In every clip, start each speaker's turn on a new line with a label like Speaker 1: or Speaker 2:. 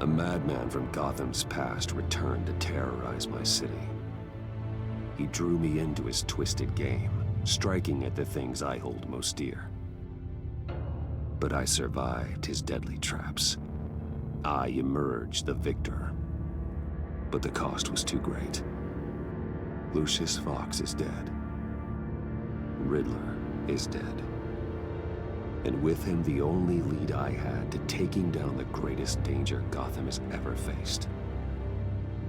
Speaker 1: A madman from Gotham's past returned to terrorize my city. He drew me into his twisted game, striking at the things I hold most dear. But I survived his deadly traps. I emerged the victor. But the cost was too great. Lucius Fox is dead. Riddler is dead. And with him, the only lead I had to taking down the greatest danger Gotham has ever faced.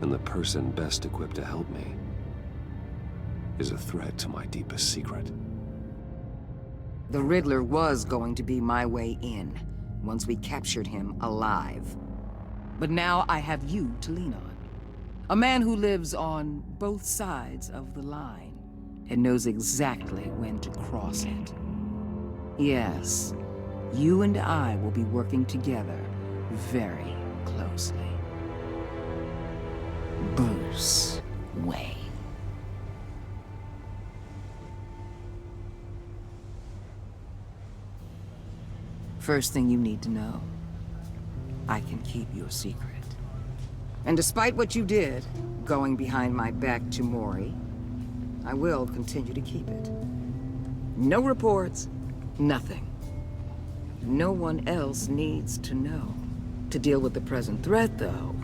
Speaker 1: And the person best equipped to help me is a threat to my deepest secret.
Speaker 2: The Riddler was going to be my way in, once we captured him alive. But now I have you to lean on. A man who lives on both sides of the line and knows exactly when to cross it. Yes, you and I will be working together very closely. Bruce Wayne. First thing you need to know, I can keep your secret. And despite what you did, going behind my back to Mori, I will continue to keep it. No reports, nothing. No one else needs to know. To deal with the present threat, though,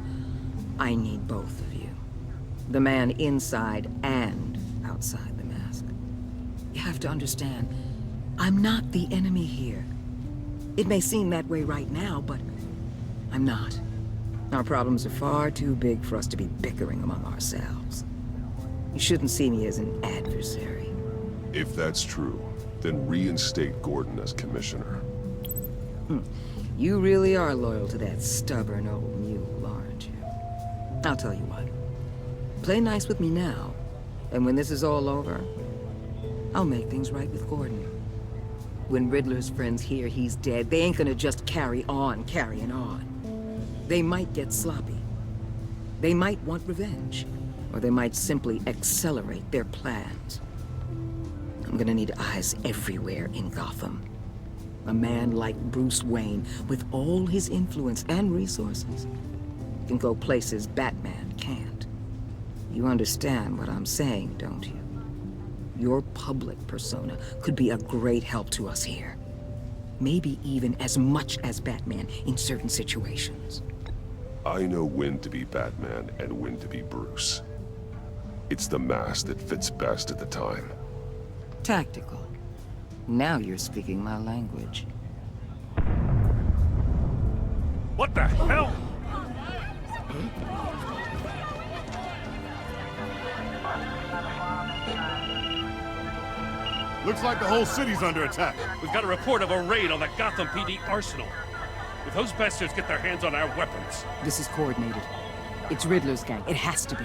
Speaker 2: I need both of you. The man inside and outside the mask. You have to understand, I'm not the enemy here. It may seem that way right now, but I'm not. Our problems are far too big for us to be bickering among ourselves. You shouldn't see me as an adversary.
Speaker 3: If that's true, then reinstate Gordon as commissioner.
Speaker 2: You really are loyal to that stubborn old mule, aren't you? I'll tell you what. Play nice with me now, and when this is all over, I'll make things right with Gordon. When Riddler's friends hear he's dead, they ain't gonna just carry on carrying on. They might get sloppy. They might want revenge. Or they might simply accelerate their plans. I'm gonna need eyes everywhere in Gotham. A man like Bruce Wayne, with all his influence and resources, can go places Batman can't. You understand what I'm saying, don't you? Your public persona could be a great help to us here. Maybe even as much as Batman in certain situations.
Speaker 3: I know when to be Batman and when to be Bruce. It's the mask that fits best at the time.
Speaker 2: Tactical. Now you're speaking my language.
Speaker 4: What the hell?
Speaker 5: Looks like the whole city's under attack.
Speaker 4: We've got a report of a raid on the Gotham PD arsenal. If those bastards get their hands on our weapons...
Speaker 2: This is coordinated. It's Riddler's gang. It has to be.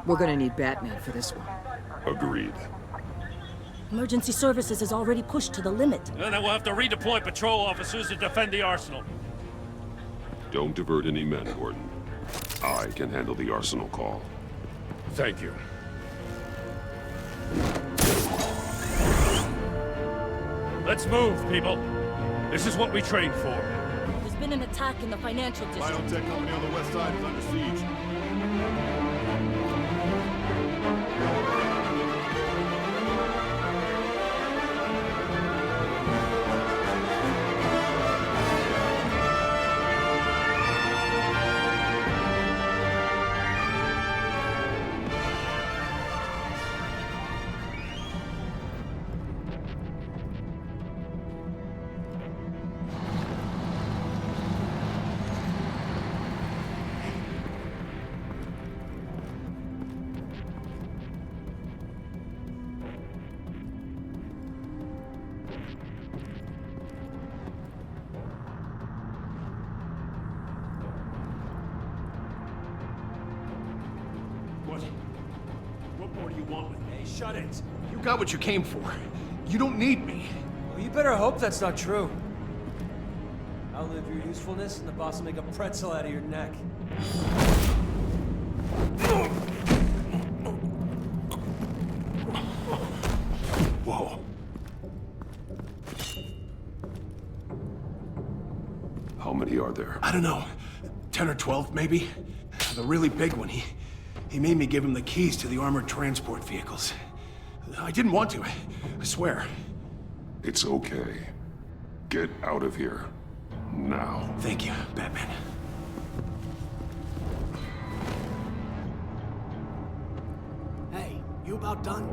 Speaker 2: We're gonna need Batman for this one.
Speaker 3: Agreed.
Speaker 6: Emergency services is already pushed to the limit.
Speaker 4: And then we'll have to redeploy patrol officers to defend the arsenal.
Speaker 3: Don't divert any men, Gordon. I can handle the arsenal call.
Speaker 4: Thank you. Let's move, people. This is what we trained for.
Speaker 6: There's been an attack in the financial district.
Speaker 5: Biotech company on the west side is under siege.
Speaker 7: What more do you want with me?
Speaker 8: Hey, shut it. You got what you came for. You don't need me.
Speaker 7: Well, you better hope that's not true. Outlive your usefulness, and the boss will make a pretzel out of your neck.
Speaker 3: Whoa. How many are there?
Speaker 8: I don't know. 10 or 12, maybe. The really big one, he made me give him the keys to the armored transport vehicles. I didn't want to, I swear.
Speaker 3: It's okay. Get out of here. Now.
Speaker 8: Thank you, Batman. Hey, you about done?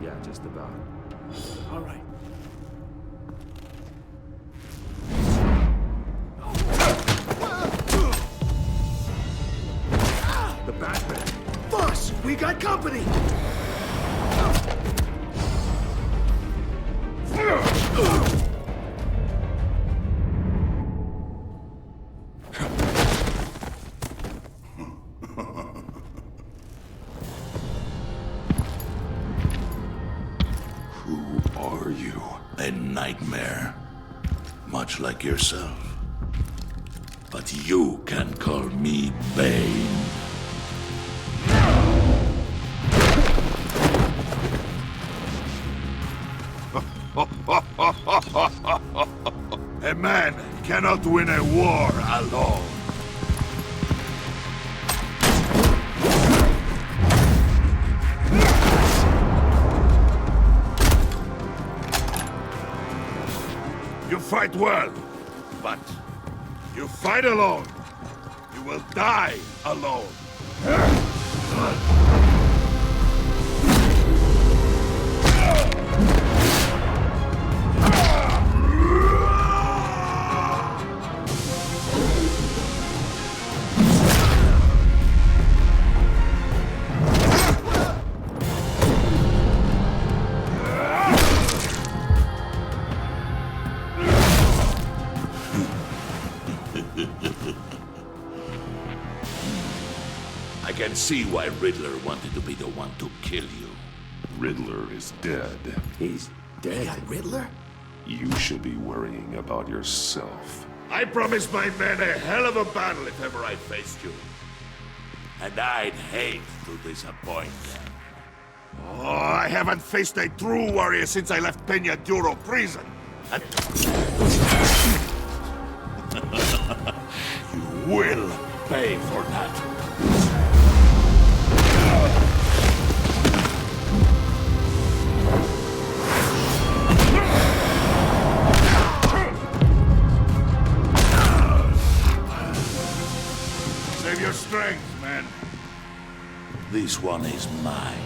Speaker 1: Yeah, just about.
Speaker 8: All right.
Speaker 1: The Batman!
Speaker 8: Boss, we got company!
Speaker 3: Who are you?
Speaker 9: A nightmare. Much like yourself. But you can call me Bane. A man cannot win a war alone. You fight well, but you fight alone. You will die alone. I can see why Riddler wanted to be the one to kill you.
Speaker 3: Riddler is dead.
Speaker 1: He's dead.
Speaker 8: Riddler?
Speaker 3: You should be worrying about yourself.
Speaker 9: I promised my men a hell of a battle if ever I faced you. And I'd hate to disappoint them. Oh, I haven't faced a true warrior since I left Peña Duro prison. And... you will pay for that. Save your strength, man. This one is mine.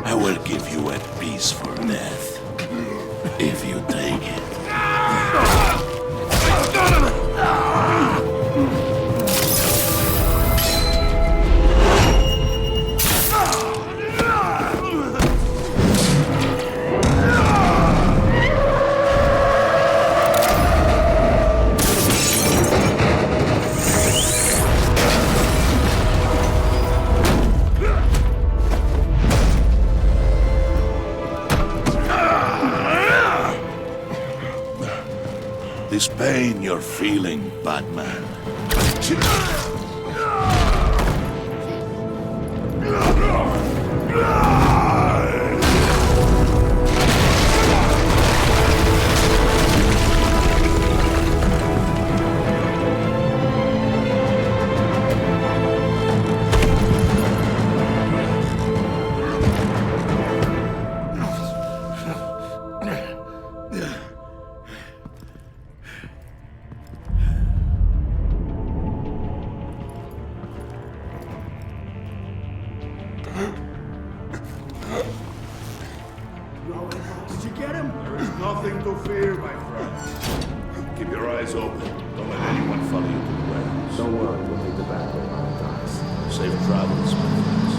Speaker 9: I will give you a peaceful death, if you take it. This pain you're feeling, Batman.
Speaker 8: Did you get him?
Speaker 9: There is nothing to fear, my friend. Keep your eyes open. Don't let anyone follow you to the warehouse.
Speaker 1: Don't worry, we'll leave the Batman on the docks.
Speaker 9: Safe travels, my friends.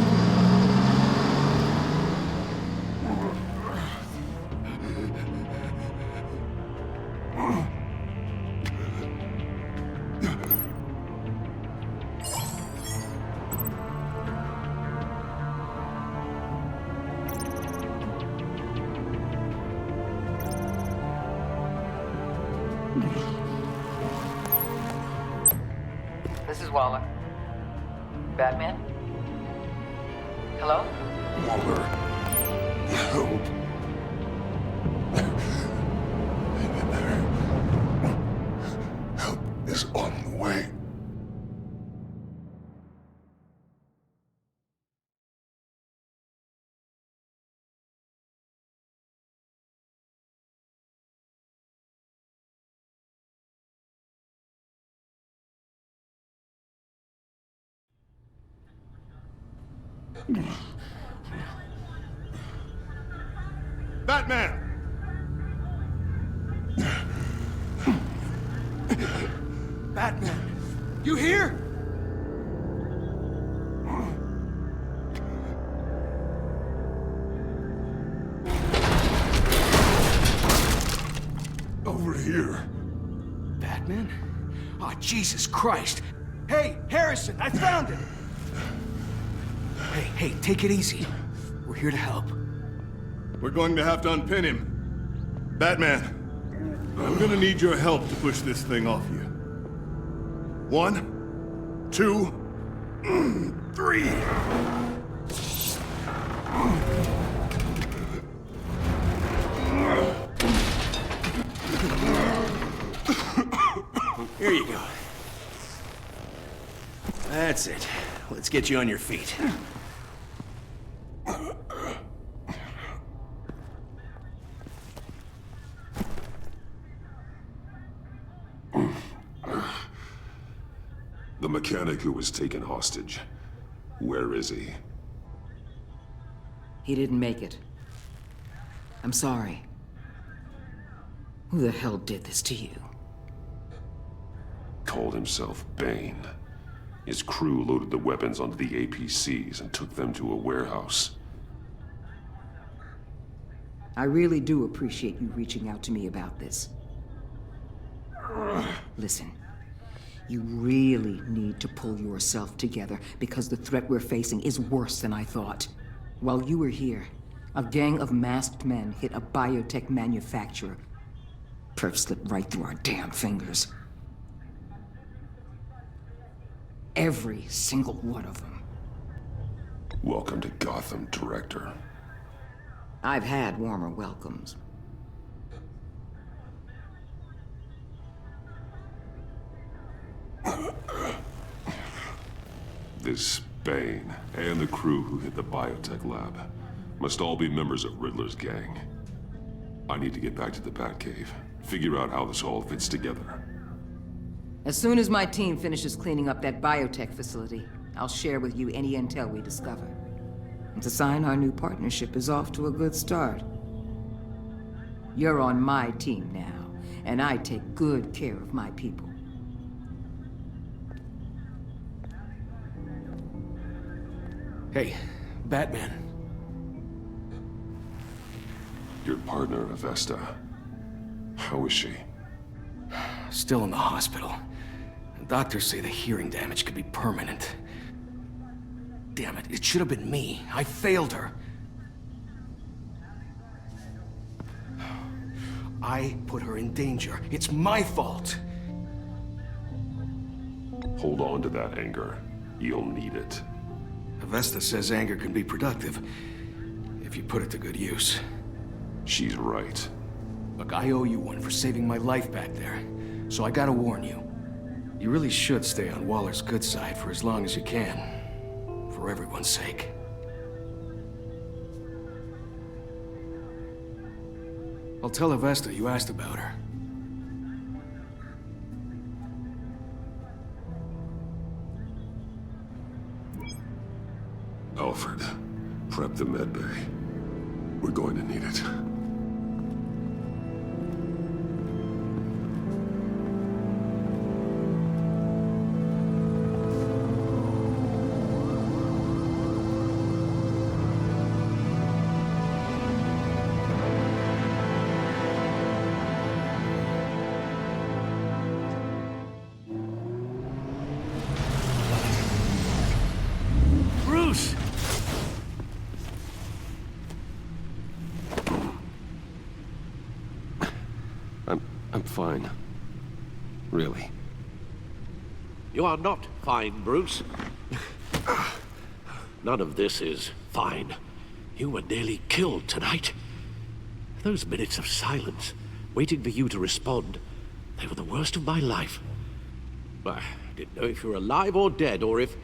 Speaker 2: This is Waller. Batman? Hello?
Speaker 3: Waller, help. Help is on the way.
Speaker 5: Batman!
Speaker 8: Batman! You here?
Speaker 3: Over here.
Speaker 8: Batman? Oh, Jesus Christ! Hey, Harrison, I found him! Hey, take it easy. We're here to help.
Speaker 5: We're going to have to unpin him. Batman, I'm gonna need your help to push this thing off you. 1, 2, 3.
Speaker 8: Here you go. That's it. Let's get you on your feet.
Speaker 3: The mechanic who was taken hostage. Where is he?
Speaker 2: He didn't make it. I'm sorry. Who the hell did this to you?
Speaker 3: Called himself Bane. His crew loaded the weapons onto the APCs and took them to a warehouse.
Speaker 2: I really do appreciate you reaching out to me about this. Listen, you really need to pull yourself together because the threat we're facing is worse than I thought. While you were here, a gang of masked men hit a biotech manufacturer. Perf slipped right through our damn fingers. Every single one of them.
Speaker 3: Welcome to Gotham, Director.
Speaker 2: I've had warmer welcomes.
Speaker 3: This Bane and the crew who hit the biotech lab must all be members of Riddler's gang. I need to get back to the Batcave, figure out how this all fits together.
Speaker 2: As soon as my team finishes cleaning up that biotech facility, I'll share with you any intel we discover. It's a sign our new partnership is off to a good start. You're on my team now, and I take good care of my people.
Speaker 8: Hey, Batman.
Speaker 3: Your partner, Avesta. How is she?
Speaker 8: Still in the hospital. Doctors say the hearing damage could be permanent. Damn it, it should have been me. I failed her. I put her in danger. It's my fault.
Speaker 3: Hold on to that anger. You'll need it.
Speaker 8: Avesta says anger can be productive, if you put it to good use.
Speaker 3: She's right.
Speaker 8: Look, I owe you one for saving my life back there, so I gotta warn you. You really should stay on Waller's good side for as long as you can. For everyone's sake. I'll tell Avesta you asked about her.
Speaker 3: Alfred, prep the med bay. We're going to need it.
Speaker 4: Bruce!
Speaker 1: I'm fine. Really.
Speaker 10: You are not fine, Bruce. None of this is fine. You were nearly killed tonight. Those minutes of silence, waiting for you to respond, they were the worst of my life. I didn't know if you were alive or dead, or if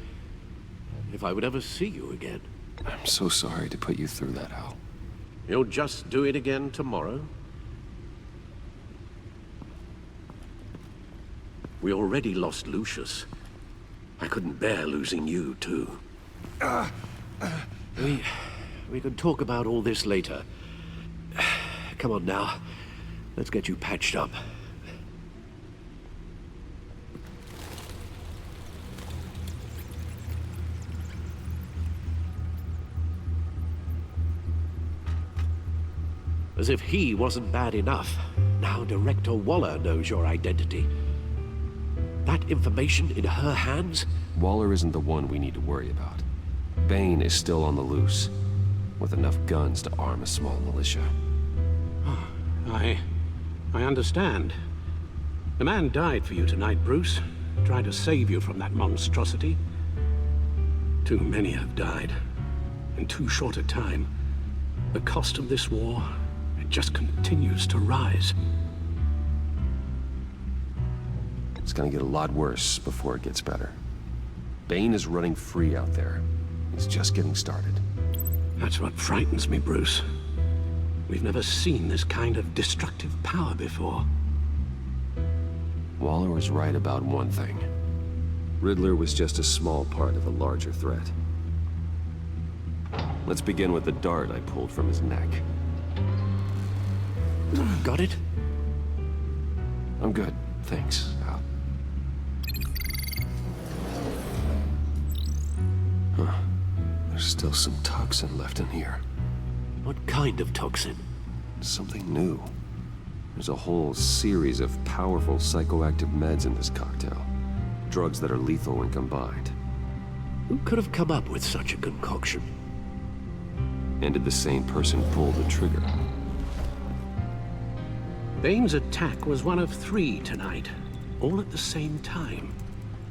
Speaker 10: I would ever see you again.
Speaker 1: I'm so sorry to put you through that, Al.
Speaker 10: You'll just do it again tomorrow? We already lost Lucius. I couldn't bear losing you, too. We can talk about all this later. Come on now. Let's get you patched up. As if he wasn't bad enough, now Director Waller knows your identity. That information in her hands?
Speaker 1: Waller isn't the one we need to worry about. Bane is still on the loose, with enough guns to arm a small militia.
Speaker 10: I understand. The man died for you tonight, Bruce. Tried to save you from that monstrosity. Too many have died. In too short a time. The cost of this war, it just continues to rise.
Speaker 1: It's gonna get a lot worse before it gets better. Bane is running free out there. He's just getting started.
Speaker 10: That's what frightens me, Bruce. We've never seen this kind of destructive power before.
Speaker 1: Waller was right about one thing. Riddler was just a small part of a larger threat. Let's begin with the dart I pulled from his neck.
Speaker 10: Got it?
Speaker 1: I'm good, thanks, Al. Huh. There's still some toxin left in here.
Speaker 10: What kind of toxin?
Speaker 1: Something new. There's a whole series of powerful psychoactive meds in this cocktail. Drugs that are lethal when combined.
Speaker 10: Who could have come up with such a concoction?
Speaker 1: And did the same person pull the trigger?
Speaker 10: Bane's attack was one of 3 tonight, all at the same time.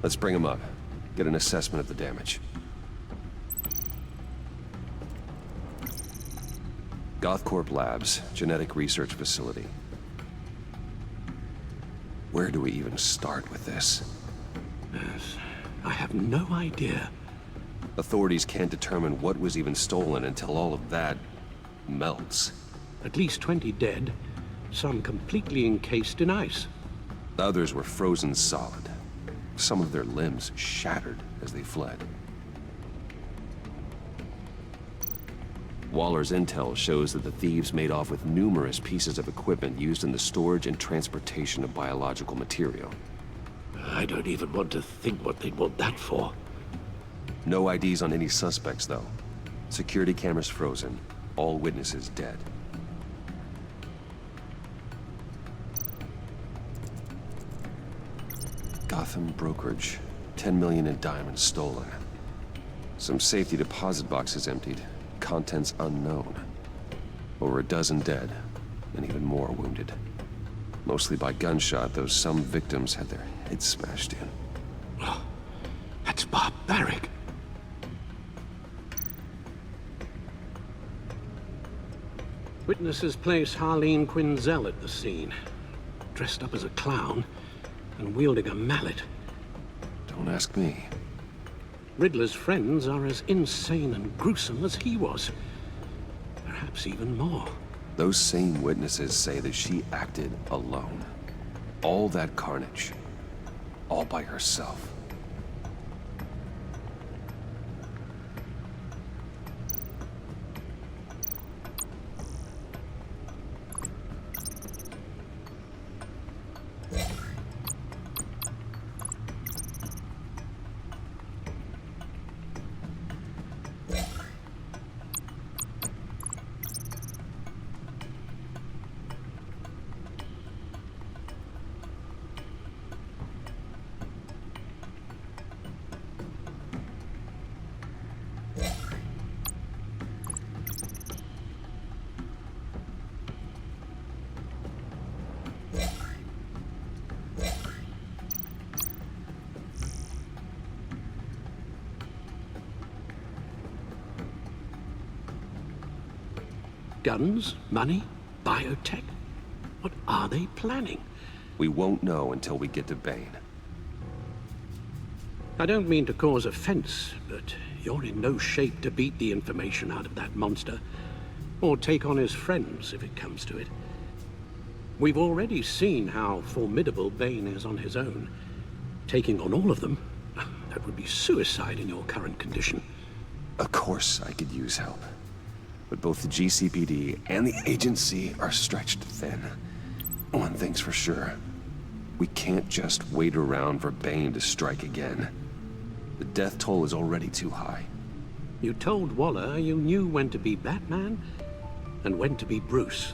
Speaker 1: Let's bring him up. Get an assessment of the damage. Gothcorp Labs, genetic research facility. Where do we even start with this?
Speaker 10: Yes, I have no idea.
Speaker 1: Authorities can't determine what was even stolen until all of that melts.
Speaker 10: At least 20 dead, some completely encased in ice.
Speaker 1: Others were frozen solid. Some of their limbs shattered as they fled. Waller's intel shows that the thieves made off with numerous pieces of equipment used in the storage and transportation of biological material.
Speaker 10: I don't even want to think what they'd want that for.
Speaker 1: No IDs on any suspects, though. Security cameras frozen. All witnesses dead. Gotham brokerage. 10 million in diamonds stolen. Some safety deposit boxes emptied. Contents unknown. Over a dozen dead, and even more wounded. Mostly by gunshot, though some victims had their heads smashed in.
Speaker 10: Oh, that's barbaric. Witnesses place Harleen Quinzel at the scene, dressed up as a clown and wielding a mallet.
Speaker 1: Don't ask me.
Speaker 10: Riddler's friends are as insane and gruesome as he was. Perhaps even more.
Speaker 1: Those same witnesses say that she acted alone. All that carnage. All by herself.
Speaker 10: Guns? Money? Biotech? What are they planning?
Speaker 1: We won't know until we get to Bane.
Speaker 10: I don't mean to cause offense, but you're in no shape to beat the information out of that monster, or take on his friends if it comes to it. We've already seen how formidable Bane is on his own. Taking on all of them, that would be suicide in your current condition.
Speaker 1: Of course I could use help. But both the GCPD and the agency are stretched thin. One thing's for sure. We can't just wait around for Bane to strike again. The death toll is already too high.
Speaker 10: You told Waller you knew when to be Batman and when to be Bruce.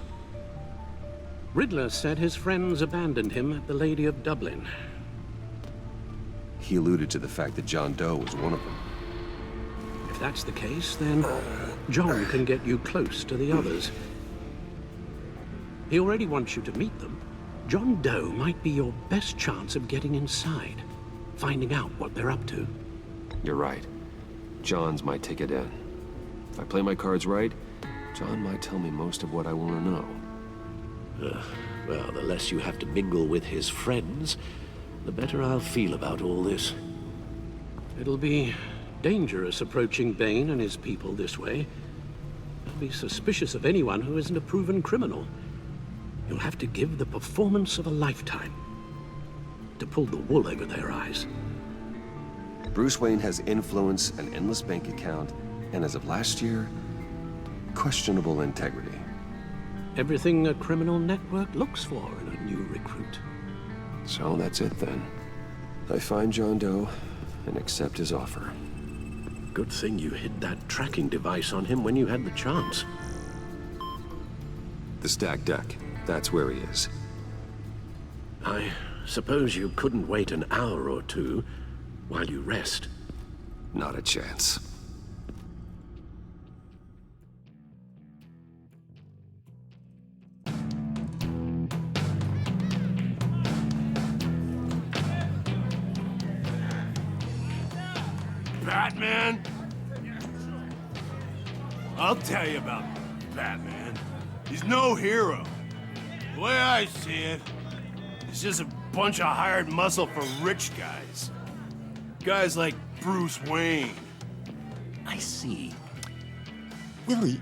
Speaker 10: Riddler said his friends abandoned him at the Lady of Dublin.
Speaker 1: He alluded to the fact that John Doe was one of them.
Speaker 10: If that's the case, then John can get you close to the others. He already wants you to meet them. John Doe might be your best chance of getting inside, finding out what they're up to.
Speaker 1: You're right. John's my ticket in. If I play my cards right, John might tell me most of what I want to know.
Speaker 10: Well, the less you have to mingle with his friends, the better I'll feel about all this. It'll be dangerous approaching Bane and his people this way. I'll be suspicious of anyone who isn't a proven criminal. You'll have to give the performance of a lifetime to pull the wool over their eyes.
Speaker 1: Bruce Wayne has influence, an endless bank account, and as of last year, questionable integrity.
Speaker 10: Everything a criminal network looks for in a new recruit.
Speaker 1: So that's it then. I find John Doe and accept his offer.
Speaker 10: Good thing you hid that tracking device on him when you had the chance.
Speaker 1: The stacked deck, that's where he is.
Speaker 10: I suppose you couldn't wait an hour or two while you rest.
Speaker 1: Not a chance.
Speaker 5: Batman? I'll tell you about Batman. He's no hero. The way I see it, he's just a bunch of hired muscle for rich guys. Guys like Bruce Wayne.
Speaker 11: I see. Willie,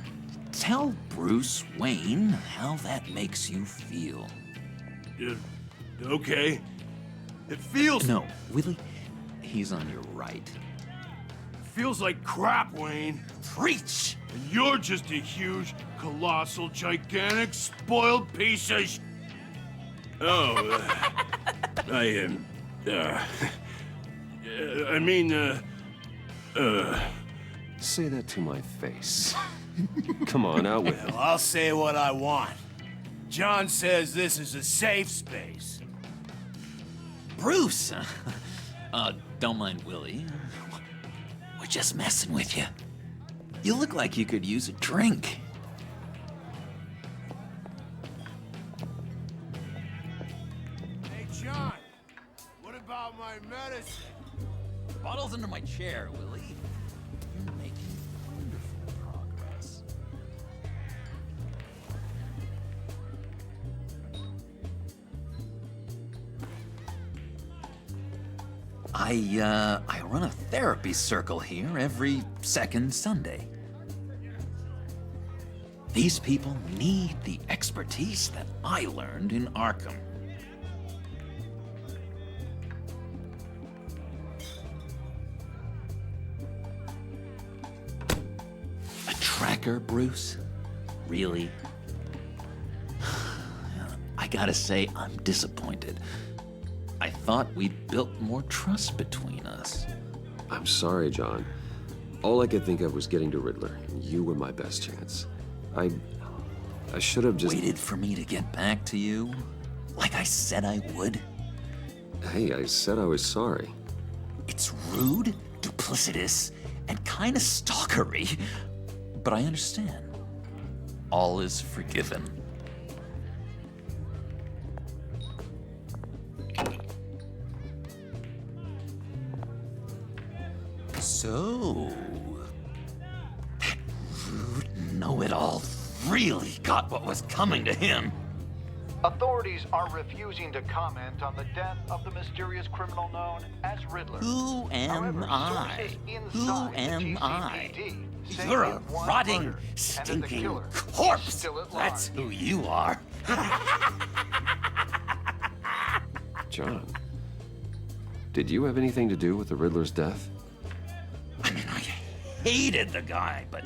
Speaker 11: tell Bruce Wayne how that makes you feel.
Speaker 5: Okay. It feels...
Speaker 11: No, Willie, he's on your right.
Speaker 5: Feels like crap, Wayne.
Speaker 11: Preach!
Speaker 5: And you're just a huge, colossal, gigantic, spoiled piece of sh... Oh,
Speaker 1: Say that to my face. Come on, out with it.
Speaker 5: Well, I'll say what I want. John says this is a safe space.
Speaker 11: Bruce! Don't mind Willie. We're just messing with you. You look like you could use a drink.
Speaker 5: Hey, John, what about my medicine?
Speaker 11: The bottle's under my chair, Willie. You're making wonderful progress. I run a therapy circle here every second Sunday. These people need the expertise that I learned in Arkham. A tracker, Bruce? Really? I gotta say, I'm disappointed. I thought we'd built more trust between us.
Speaker 1: I'm sorry, John. All I could think of was getting to Riddler, and you were my best chance. I should have just...
Speaker 11: Waited for me to get back to you? Like I said I would?
Speaker 1: Hey, I said I was sorry.
Speaker 11: It's rude, duplicitous, and kinda stalkery. But I understand. All is forgiven. So, that rude know-it-all really got what was coming to him.
Speaker 12: Authorities are refusing to comment on the death of the mysterious criminal known as Riddler.
Speaker 11: Who am I? Who am I? You're a rotting, stinking corpse. That's who you are.
Speaker 1: John, did you have anything to do with the Riddler's death?
Speaker 11: I mean, I hated the guy, but...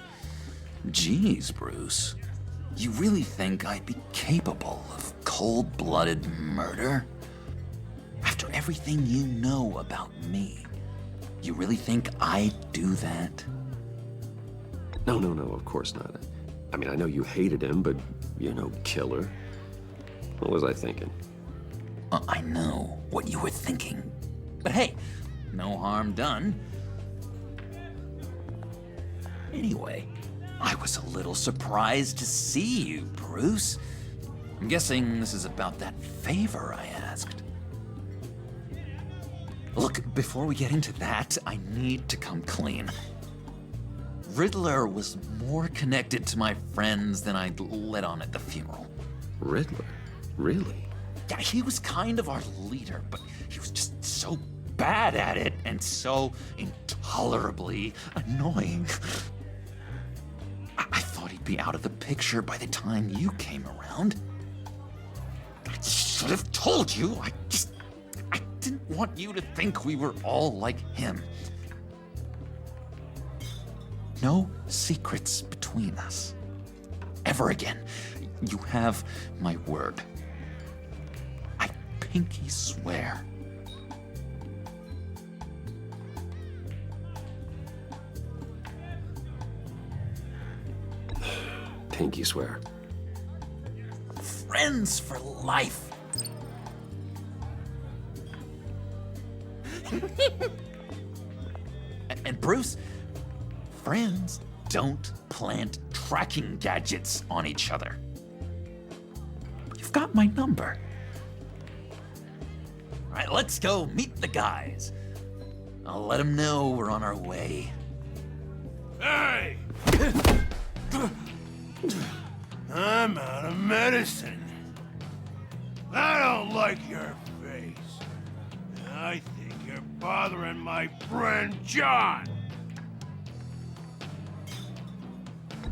Speaker 11: Geez, Bruce. You really think I'd be capable of cold-blooded murder? After everything you know about me, you really think I'd do that?
Speaker 1: No, of course not. I mean, I know you hated him, but you're no killer. What was I thinking?
Speaker 11: I know what you were thinking. But hey, no harm done. Anyway, I was a little surprised to see you, Bruce. I'm guessing this is about that favor I asked. Look, before we get into that, I need to come clean. Riddler was more connected to my friends than I'd let on at the funeral.
Speaker 1: Riddler? Really?
Speaker 11: Yeah, he was kind of our leader, but he was just so bad at it and so intolerably annoying. I thought he'd be out of the picture by the time you came around. I should have told you. I didn't want you to think we were all like him. No secrets between us. Ever again. You have my word. I pinky swear.
Speaker 1: Pinky swear.
Speaker 11: Friends for life. And Bruce, friends don't plant tracking gadgets on each other. You've got my number. All right, let's go meet the guys. I'll let them know we're on our way.
Speaker 5: Hey! I'm out of medicine. I don't like your face. I think you're bothering my friend John.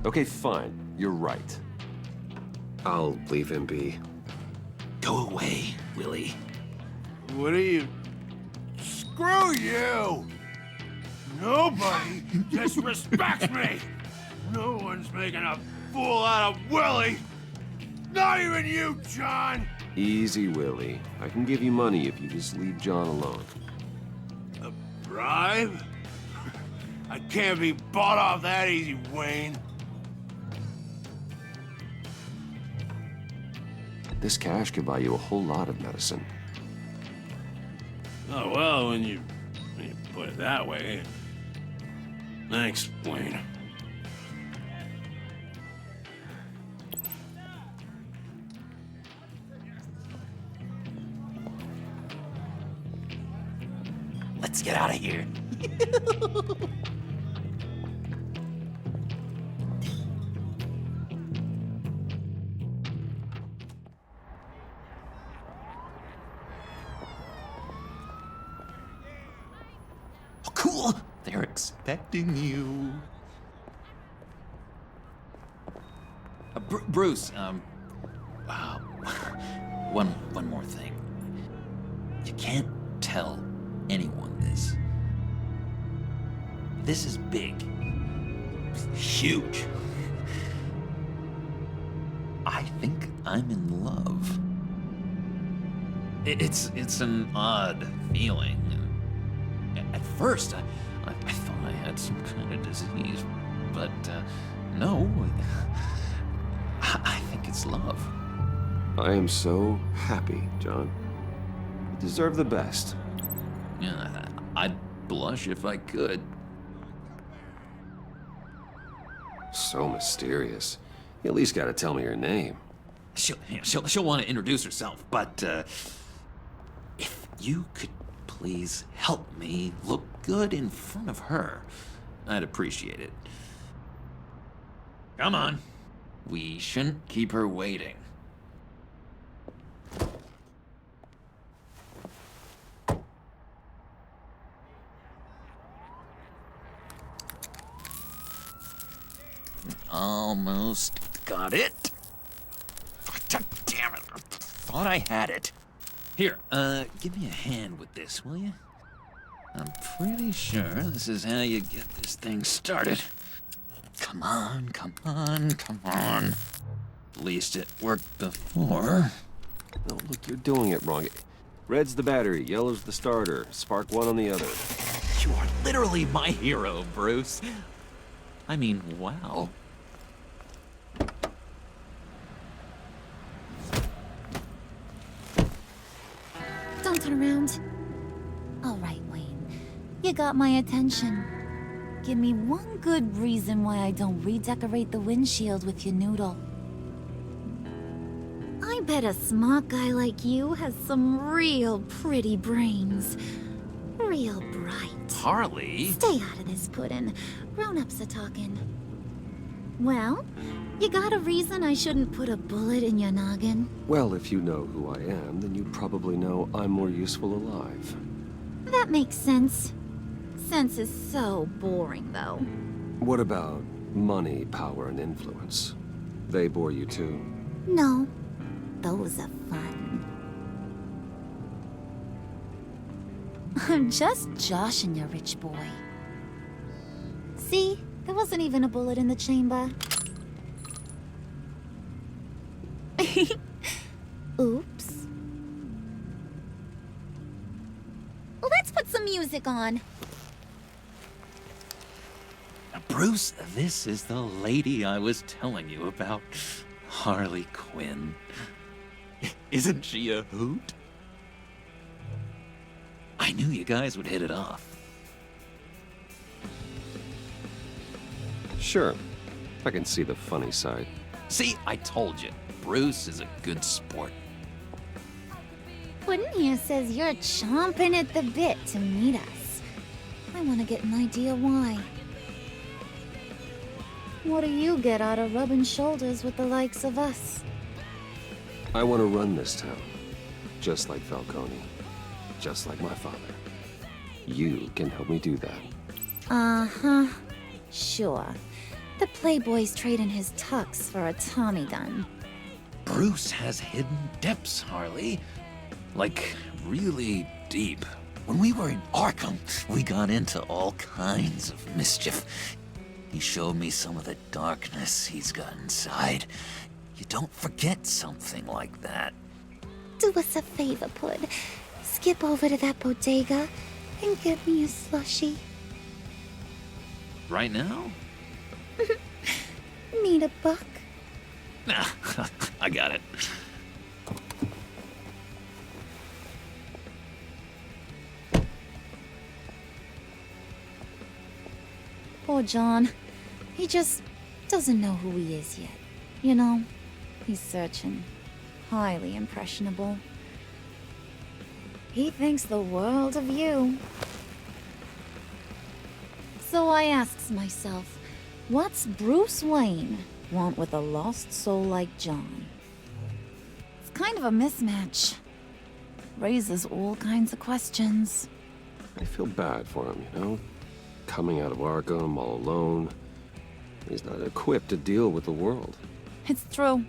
Speaker 1: Okay, fine. You're right. I'll leave him be.
Speaker 11: Go away, Willie.
Speaker 5: What are you... Screw you! Nobody disrespects me! No one's making a fool out of Willie! Not even you, John!
Speaker 1: Easy, Willie. I can give you money if you just leave John alone.
Speaker 5: A bribe? I can't be bought off that easy, Wayne.
Speaker 1: This cash could buy you a whole lot of medicine.
Speaker 5: Oh, well, when you put it that way. Thanks, Wayne.
Speaker 11: Let's get out of here. Oh, cool. They're expecting you. Bruce, one more thing. You can't tell anyone this. This is big. Huge. I think I'm in love. It's an odd feeling. At first, I thought I had some kind of disease, but no. I think it's love.
Speaker 1: I am so happy, John. You deserve the best.
Speaker 11: Yeah, I'd blush if I could.
Speaker 1: So mysterious. You at least gotta tell me your name.
Speaker 11: She'll want to introduce herself, but if you could please help me look good in front of her, I'd appreciate it. Come on. We shouldn't keep her waiting. Almost got it. Damn it. I thought I had it. Here, give me a hand with this, will you? I'm pretty sure this is how you get this thing started. Come on, come on, come on. At least it worked before.
Speaker 1: Oh, look, you're doing it wrong. Red's the battery, yellow's the starter. Spark one on the other.
Speaker 11: You are literally my hero, Bruce. I mean, wow.
Speaker 13: Don't turn around. All right, Wayne. You got my attention. Give me one good reason why I don't redecorate the windshield with your noodle. I bet a smart guy like you has some real pretty brains. Real bright.
Speaker 11: Harley?
Speaker 13: Stay out of this, Puddin'. Grown-ups are talking. Well, you got a reason I shouldn't put a bullet in your noggin?
Speaker 1: Well, if you know who I am, then you probably know I'm more useful alive.
Speaker 13: That makes sense. Sense is so boring, though.
Speaker 1: What about money, power, and influence? They bore you too?
Speaker 13: No. Those are fun. I'm just joshing you, rich boy. See? There wasn't even a bullet in the chamber. Oops. Let's put some music on.
Speaker 11: Bruce, this is the lady I was telling you about. Harley Quinn. Isn't she a hoot? I knew you guys would hit it off.
Speaker 1: Sure. I can see the funny side.
Speaker 11: See, I told you. Bruce is a good sport.
Speaker 13: Puddin' here says you're chomping at the bit to meet us. I want to get an idea why. What do you get out of rubbing shoulders with the likes of us?
Speaker 1: I want to run this town. Just like Falcone. Just like my father. You can help me do that.
Speaker 13: Uh-huh. Sure. The Playboy's trading his tux for a Tommy gun.
Speaker 11: Bruce has hidden depths, Harley. Like, really deep. When we were in Arkham, we got into all kinds of mischief. He showed me some of the darkness he's got inside. You don't forget something like that.
Speaker 13: Do us a favor, Pud. Skip over to that bodega and get me a slushie.
Speaker 11: Right now?
Speaker 13: Need a buck?
Speaker 11: Nah, I got it.
Speaker 13: Poor John. He just doesn't know who he is yet. You know, he's searching. Highly impressionable. He thinks the world of you. So I asks myself, what's Bruce Wayne want with a lost soul like John? It's kind of a mismatch. Raises all kinds of questions.
Speaker 1: I feel bad for him, you know? Coming out of Arkham all alone. He's not equipped to deal with the world.
Speaker 13: It's true.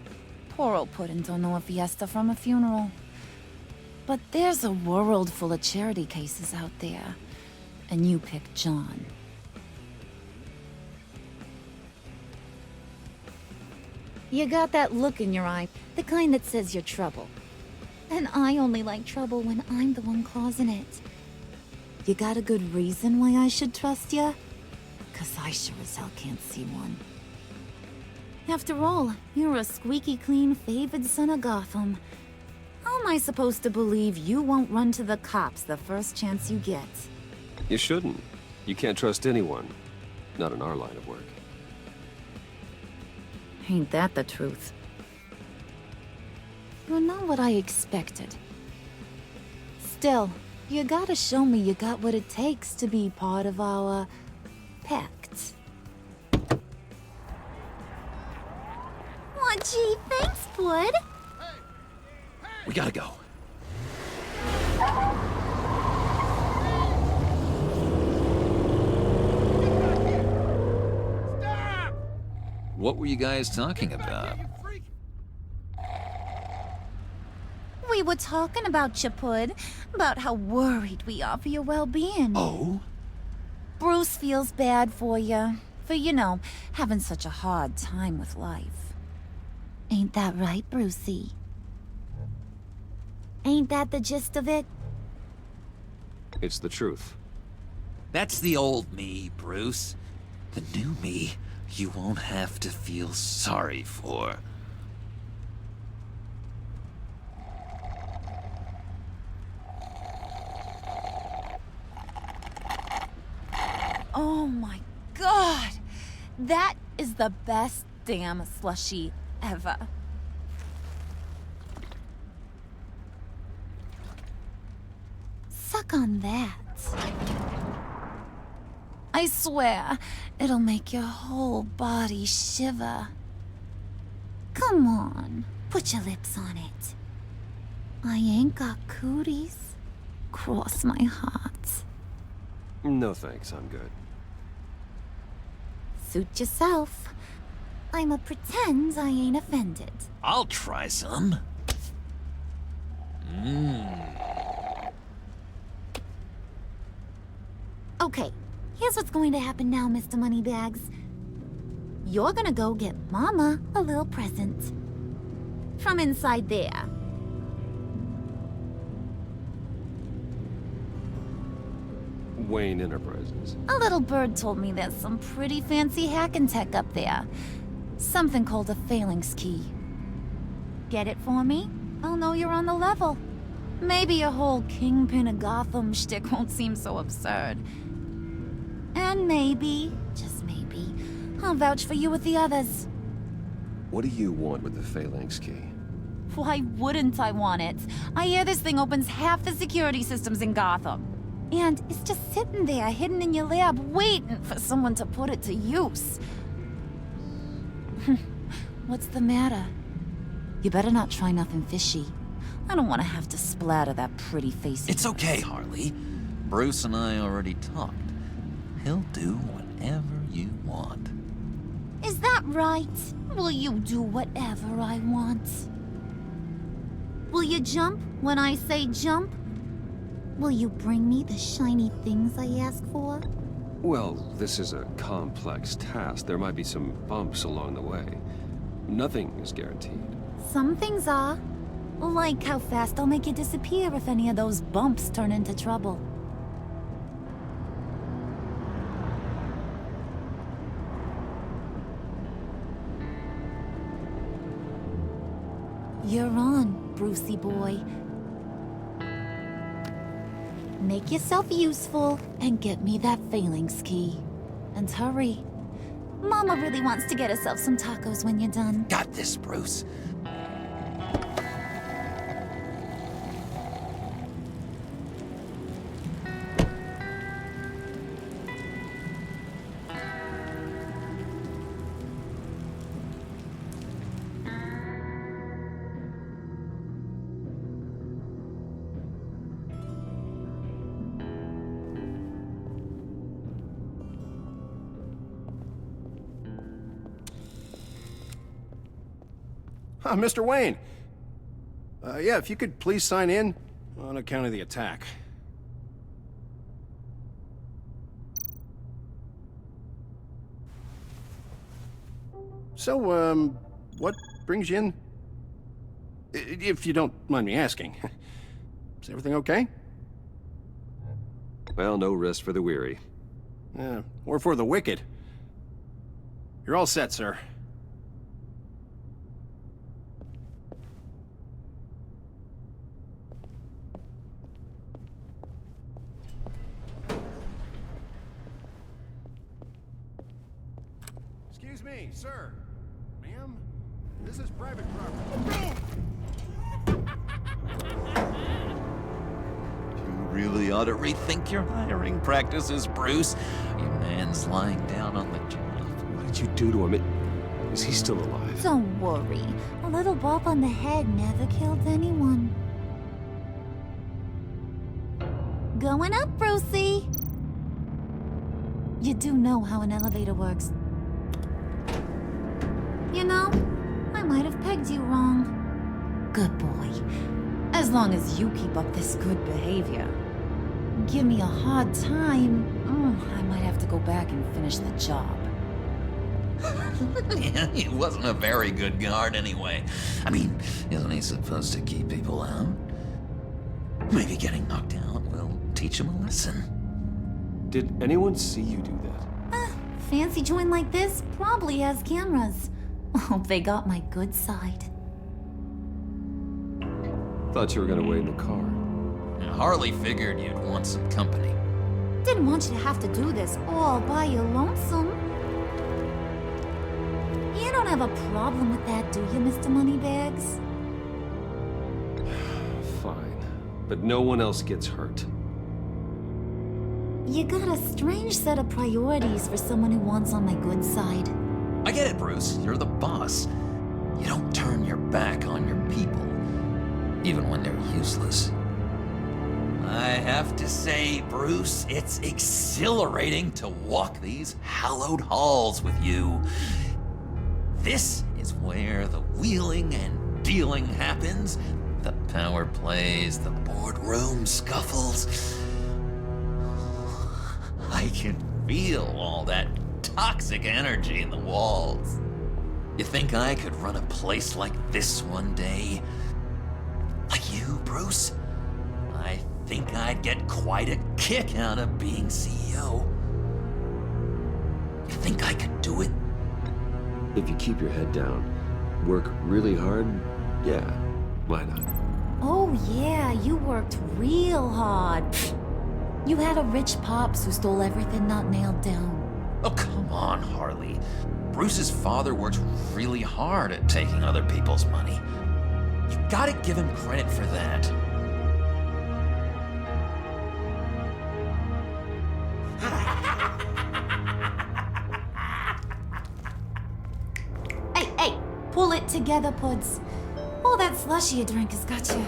Speaker 13: Poor old Puddin' don't know a fiesta from a funeral. But there's a world full of charity cases out there. And you pick John. You got that look in your eye, the kind that says you're trouble. And I only like trouble when I'm the one causing it. You got a good reason why I should trust you? 'Cause I sure as hell can't see one. After all, you're a squeaky clean favored son of Gotham. How am I supposed to believe you won't run to the cops the first chance you get?
Speaker 1: You shouldn't. You can't trust anyone. Not in our line of work.
Speaker 13: Ain't that the truth? You're not what I expected. Still, you gotta show me you got what it takes to be part of our pact. Gee, thanks, bud.
Speaker 11: We gotta go. What were you guys talking about?
Speaker 13: We were talking about you, Pud. About how worried we are for your well-being.
Speaker 11: Oh?
Speaker 13: Bruce feels bad for you. For, you know, having such a hard time with life. Ain't that right, Brucey? Ain't that the gist of it?
Speaker 1: It's the truth.
Speaker 11: That's the old me, Bruce. The new me, you won't have to feel sorry for.
Speaker 13: Oh my god! That is the best damn slushie ever. Suck on that. I swear, it'll make your whole body shiver. Come on, put your lips on it. I ain't got cooties. Cross my heart.
Speaker 1: No thanks, I'm good.
Speaker 13: Suit yourself. I'ma pretend I ain't offended.
Speaker 11: I'll try some.
Speaker 13: Okay, here's what's going to happen now, Mr. Moneybags. You're gonna go get Mama a little present. From inside there.
Speaker 1: Wayne Enterprises.
Speaker 13: A little bird told me there's some pretty fancy hacking tech up there. Something called a phalanx key. Get it for me? I'll know you're on the level. Maybe your whole Kingpin of Gotham shtick won't seem so absurd. And maybe, just maybe, I'll vouch for you with the others.
Speaker 1: What do you want with the phalanx key?
Speaker 13: Why wouldn't I want it? I hear this thing opens half the security systems in Gotham. And it's just sitting there, hidden in your lab, waiting for someone to put it to use. What's the matter? You better not try nothing fishy. I don't want to have to splatter that pretty face.
Speaker 11: It's okay, Harley. Bruce and I already talked. He'll do whatever you want.
Speaker 13: Is that right? Will you do whatever I want? Will you jump when I say jump? Will you bring me the shiny things I ask for?
Speaker 1: Well, this is a complex task. There might be some bumps along the way. Nothing is guaranteed.
Speaker 13: Some things are. Like how fast I'll make you disappear if any of those bumps turn into trouble. You're on, Brucey boy. Make yourself useful and get me that phalanx key. And hurry. Mama really wants to get herself some tacos when you're done.
Speaker 11: Got this, Bruce.
Speaker 14: Mr. Wayne. Yeah, if you could please sign in on account of the attack. So, what brings you in? If you don't mind me asking. Is everything okay?
Speaker 1: Well, no rest for the weary.
Speaker 14: Or for the wicked. You're all set, sir. Excuse me, sir. Ma'am, this is private property.
Speaker 11: You really ought to rethink your hiring practices, Bruce. Your man's lying down on the job.
Speaker 1: What did you do to him? Is he still alive?
Speaker 13: Don't worry. A little bump on the head never killed anyone. Going up, Brucey! You do know how an elevator works. You know, I might have pegged you wrong. Good boy. As long as you keep up this good behavior. Give me a hard time, I might have to go back and finish the job.
Speaker 11: Yeah, he wasn't a very good guard anyway. I mean, isn't he supposed to keep people out? Maybe getting knocked out will teach him a lesson.
Speaker 1: Did anyone see you do that?
Speaker 13: Fancy joint like this probably has cameras. Hope they got my good side.
Speaker 1: Thought you were gonna wait in the car.
Speaker 11: Harley figured you'd want some company.
Speaker 13: Didn't want you to have to do this all by your lonesome. You don't have a problem with that, do you, Mr. Moneybags?
Speaker 1: Fine. But no one else gets hurt.
Speaker 13: You got a strange set of priorities for someone who wants on my good side.
Speaker 11: I get it, Bruce. You're the boss. You don't turn your back on your people, even when they're useless. I have to say, Bruce, it's exhilarating to walk these hallowed halls with you. This is where the wheeling and dealing happens, the power plays, the boardroom scuffles. I can feel all that toxic energy in the walls. You think I could run a place like this one day? Like you, Bruce? I think I'd get quite a kick out of being CEO. You think I could do it?
Speaker 1: If you keep your head down, work really hard, yeah, why not?
Speaker 13: Oh yeah, you worked real hard. You had a rich pops who stole everything not nailed down.
Speaker 11: Oh, come on, Harley. Bruce's father worked really hard at taking other people's money. You gotta give him credit for that.
Speaker 13: Hey, pull it together, Puds. All that slushy you drink has got you.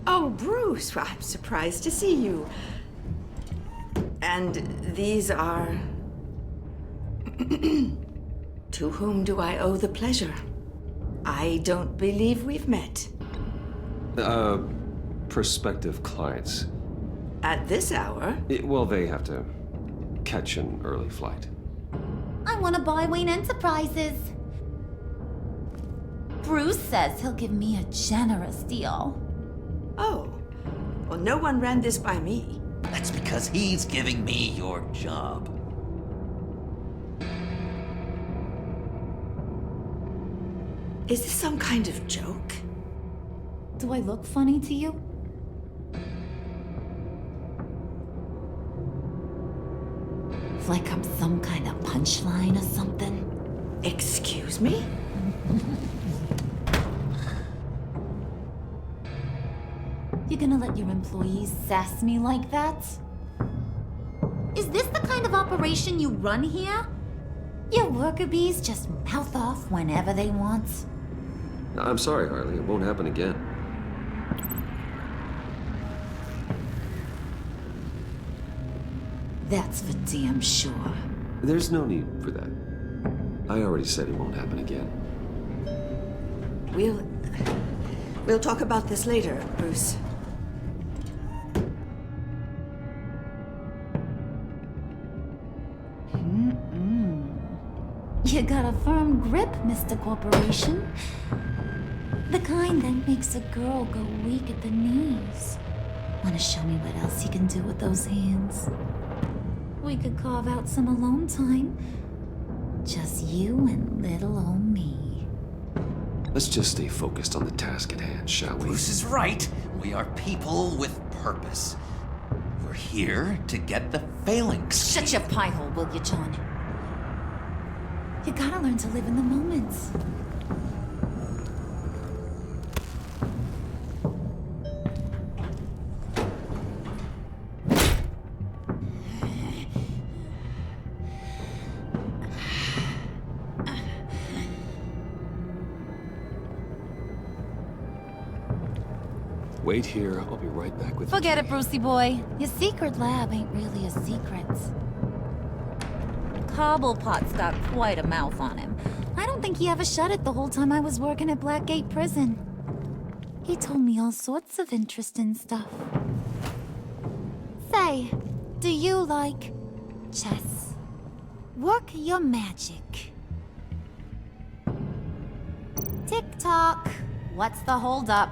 Speaker 2: Oh, Bruce, well, I'm surprised to see you. And these are... To whom do I owe the pleasure? I don't believe we've met.
Speaker 1: Prospective clients.
Speaker 2: At this hour?
Speaker 1: Well, they have to catch an early flight.
Speaker 13: I want to buy Wayne Enterprises. Bruce says he'll give me a generous deal.
Speaker 2: Oh, well, no one ran this by me.
Speaker 11: That's because he's giving me your job.
Speaker 2: Is this some kind of joke?
Speaker 13: Do I look funny to you? Like I'm some kind of punchline or something?
Speaker 2: Excuse me?
Speaker 13: You gonna let your employees sass me like that? Is this the kind of operation you run here? Your worker bees just mouth off whenever they want?
Speaker 1: I'm sorry, Harley. It won't happen again.
Speaker 13: That's for damn sure.
Speaker 1: There's no need for that. I already said it won't happen again.
Speaker 2: We'll talk about this later, Bruce.
Speaker 13: You got a firm grip, Mr. Corporation. The kind that makes a girl go weak at the knees. Wanna show me what else you can do with those hands? We could carve out some alone time. Just you and little old me.
Speaker 1: Let's just stay focused on the task at hand, shall we?
Speaker 11: Bruce is right. We are people with purpose. We're here to get the phalanx.
Speaker 13: Shut your pie hole, will you, John? You gotta learn to live in the moment.
Speaker 1: Wait here, I'll be right back with you.
Speaker 13: Forget it, Brucey boy. Your secret lab ain't really a secret. Cobblepot's got quite a mouth on him. I don't think he ever shut it the whole time I was working at Blackgate Prison. He told me all sorts of interesting stuff. Say, do you like chess? Work your magic. Tick-tock. What's the holdup?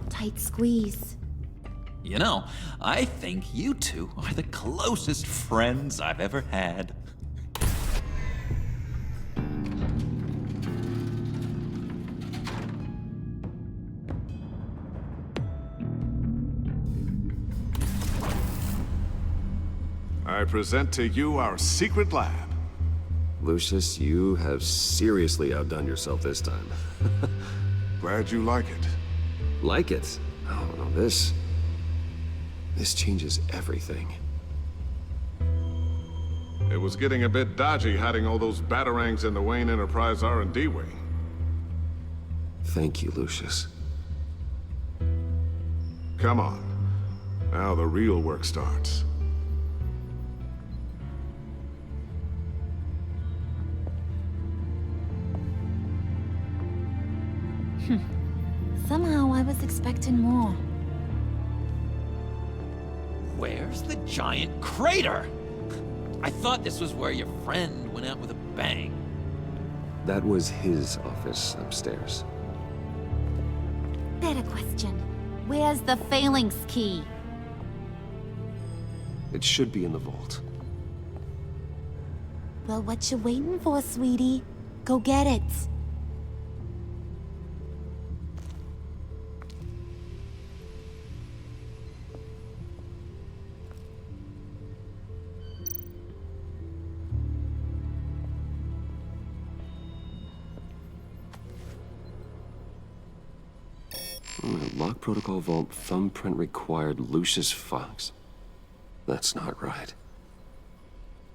Speaker 13: Tight squeeze.
Speaker 11: You know, I think you two are the closest friends I've ever had.
Speaker 3: I present to you our secret lab.
Speaker 1: Lucius, you have seriously outdone yourself this time.
Speaker 3: Glad you like it.
Speaker 1: Like it? Oh, no, this changes everything.
Speaker 3: It was getting a bit dodgy hiding all those batarangs in the Wayne Enterprise R&D wing.
Speaker 1: Thank you, Lucius.
Speaker 3: Come on. Now the real work starts.
Speaker 13: Somehow I was expecting more.
Speaker 11: Where's the giant crater? I thought this was where your friend went out with a bang.
Speaker 1: That was his office upstairs.
Speaker 13: Better question. Where's the phalanx key?
Speaker 1: It should be in the vault.
Speaker 13: Well, what you waiting for, sweetie? Go get it.
Speaker 1: Lock protocol vault thumbprint required Lucius Fox. That's not right.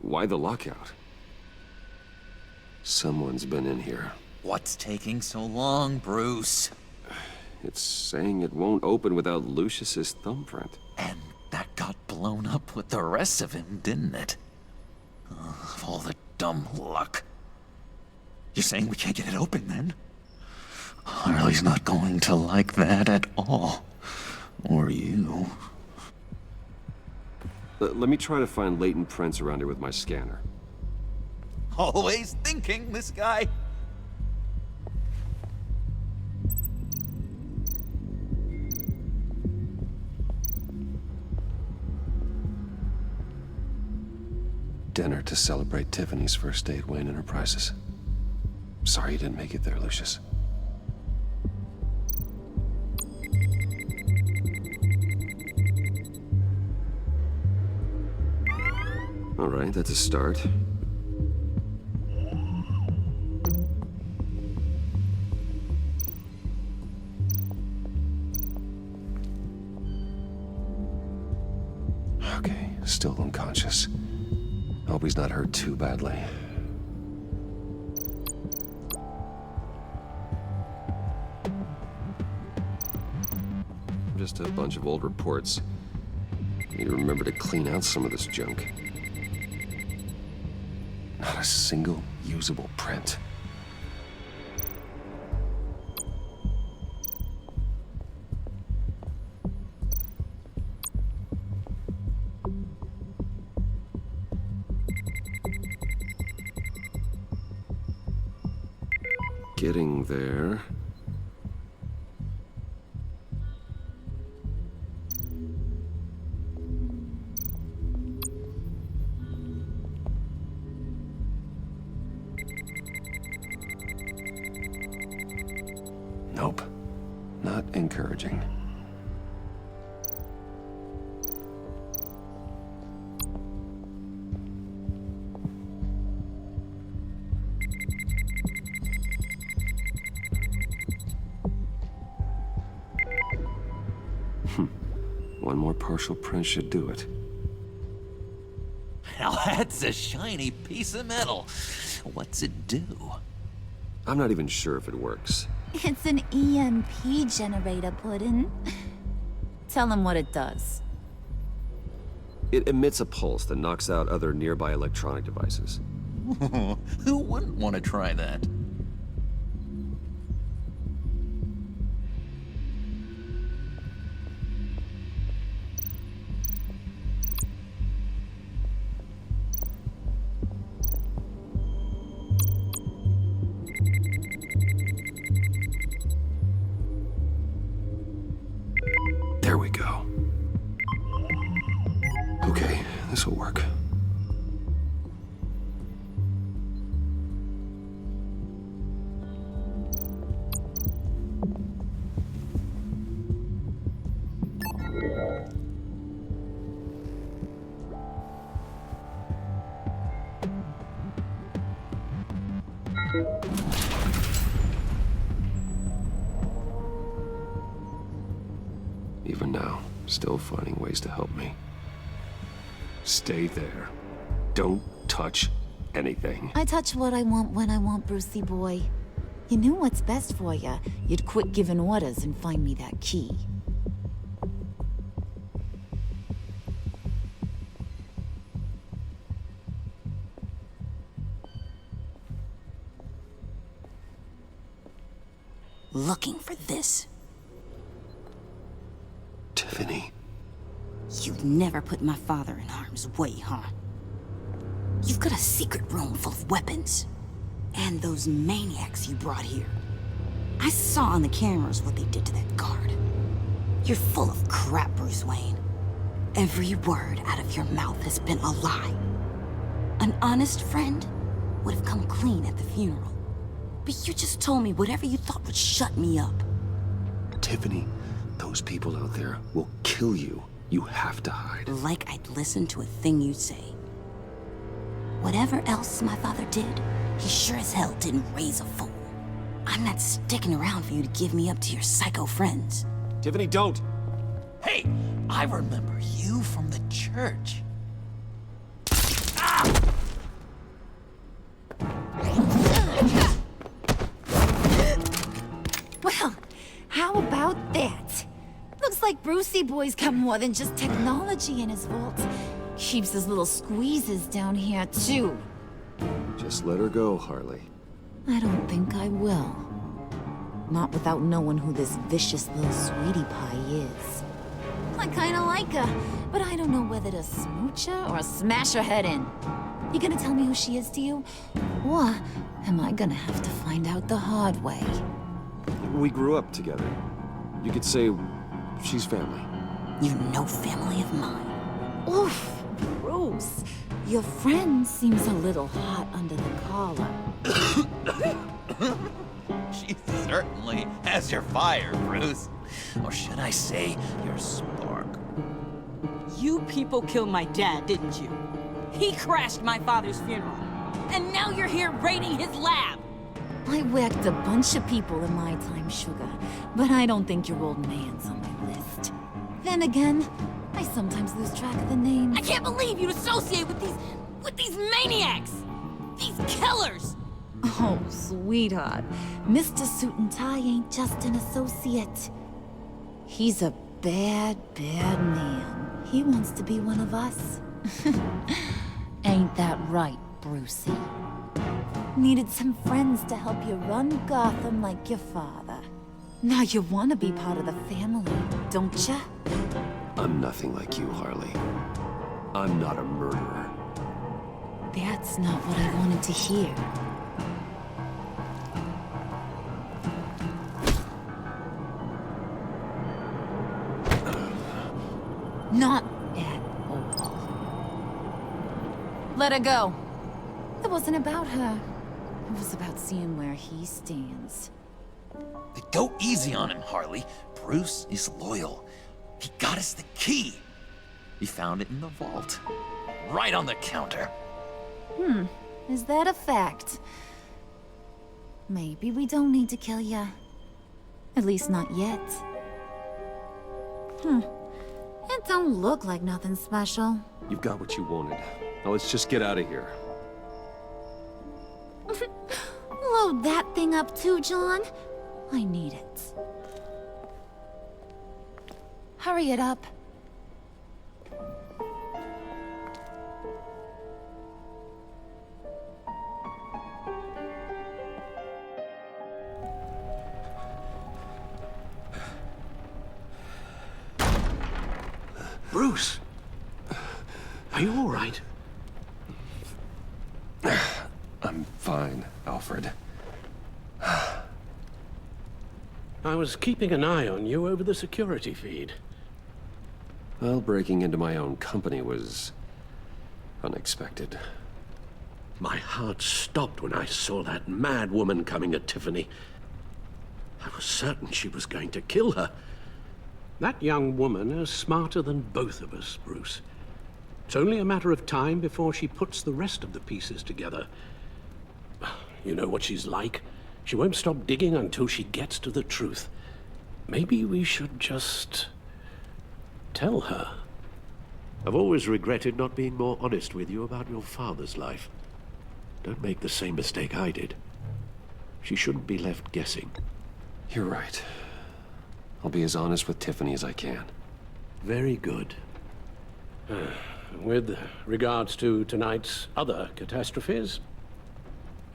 Speaker 1: Why the lockout? Someone's been in here.
Speaker 11: What's taking so long, Bruce?
Speaker 1: It's saying it won't open without Lucius's thumbprint.
Speaker 11: And that got blown up with the rest of him, didn't it? Of all the dumb luck. You're saying we can't get it open, then? Harley's not going to like that at all. Or you.
Speaker 1: Let me try to find latent prints around here with my scanner.
Speaker 11: Always thinking, this guy.
Speaker 1: Dinner to celebrate Tiffany's first day at Wayne Enterprises. Sorry you didn't make it there, Lucius. All right, that's a start. Okay, still unconscious. Hope he's not hurt too badly. Just a bunch of old reports. Need to remember to clean out some of this junk. Not a single usable print. Getting there. Nope. Not encouraging. One more partial print should do it.
Speaker 11: Now that's a shiny piece of metal. What's it do?
Speaker 1: I'm not even sure if it works.
Speaker 13: It's an EMP generator, Puddin'. Tell him what it does.
Speaker 1: It emits a pulse that knocks out other nearby electronic devices.
Speaker 11: Who wouldn't want to try that?
Speaker 1: There we go. Okay, this'll work. Even now, still finding ways to help me. Stay there. Don't touch anything.
Speaker 13: I touch what I want when I want, Brucey boy. You knew what's best for you. You'd quit giving orders and find me that key.
Speaker 6: Looking for this.
Speaker 1: Tiffany.
Speaker 6: You've never put my father in harm's way, huh? You've got a secret room full of weapons. And those maniacs you brought here. I saw on the cameras what they did to that guard. You're full of crap, Bruce Wayne. Every word out of your mouth has been a lie. An honest friend would have come clean at the funeral. But you just told me whatever you thought would shut me up.
Speaker 1: Tiffany, those people out there will kill you. You have to hide.
Speaker 6: Like I'd listen to a thing you say. Whatever else my father did, he sure as hell didn't raise a fool. I'm not sticking around for you to give me up to your psycho friends.
Speaker 1: Tiffany, don't!
Speaker 11: Hey, I remember you from the church.
Speaker 13: Well, how about that? Looks like Brucey boy's got more than just technology in his vault. Keeps his little squeezes down here, too.
Speaker 1: Just let her go, Harley.
Speaker 13: I don't think I will. Not without knowing who this vicious little sweetie pie is. I kinda like her, but I don't know whether to smooch her or smash her head in. You gonna tell me who she is to you? Or am I gonna have to find out the hard way?
Speaker 1: We grew up together. You could say she's family.
Speaker 6: You're no family of mine.
Speaker 13: Oof, Bruce. Your friend seems a little hot under the collar.
Speaker 11: She certainly has your fire, Bruce. Or should I say, your spark.
Speaker 6: You people killed my dad, didn't you? He crashed my father's funeral. And now you're here raiding his lab.
Speaker 13: I whacked a bunch of people in my time, Sugar, but I don't think your old man's on my list. Then again, I sometimes lose track of the names.
Speaker 6: I can't believe you'd associate with these maniacs! These killers!
Speaker 13: Oh, sweetheart. Mr. Suit and Tie ain't just an associate. He's a bad, bad man. He wants to be one of us. Ain't that right, Brucey? Needed some friends to help you run Gotham like your father. Now you want to be part of the family, don't ya?
Speaker 1: I'm nothing like you, Harley. I'm not a murderer.
Speaker 13: That's not what I wanted to hear. Not at all. Let her go. It wasn't about her. It was about seeing where he stands.
Speaker 11: Go easy on him, Harley. Bruce is loyal. He got us the key. He found it in the vault. Right on the counter.
Speaker 13: Is that a fact? Maybe we don't need to kill ya. At least not yet. It don't look like nothing special.
Speaker 1: You've got what you wanted. Now let's just get out of here.
Speaker 13: Load that thing up too, John. I need it. Hurry it up.
Speaker 10: Bruce! Are you all right?
Speaker 1: I'm fine, Alfred.
Speaker 10: I was keeping an eye on you over the security feed.
Speaker 1: Well, breaking into my own company was unexpected.
Speaker 10: My heart stopped when I saw that mad woman coming at Tiffany. I was certain she was going to kill her. That young woman is smarter than both of us, Bruce. It's only a matter of time before she puts the rest of the pieces together. You know what she's like. She won't stop digging until she gets to the truth. Maybe we should just tell her.
Speaker 15: I've always regretted not being more honest with you about your father's life. Don't make the same mistake I did. She shouldn't be left guessing.
Speaker 1: You're right. I'll be as honest with Tiffany as I can.
Speaker 15: Very good.
Speaker 10: With regards to tonight's other catastrophes?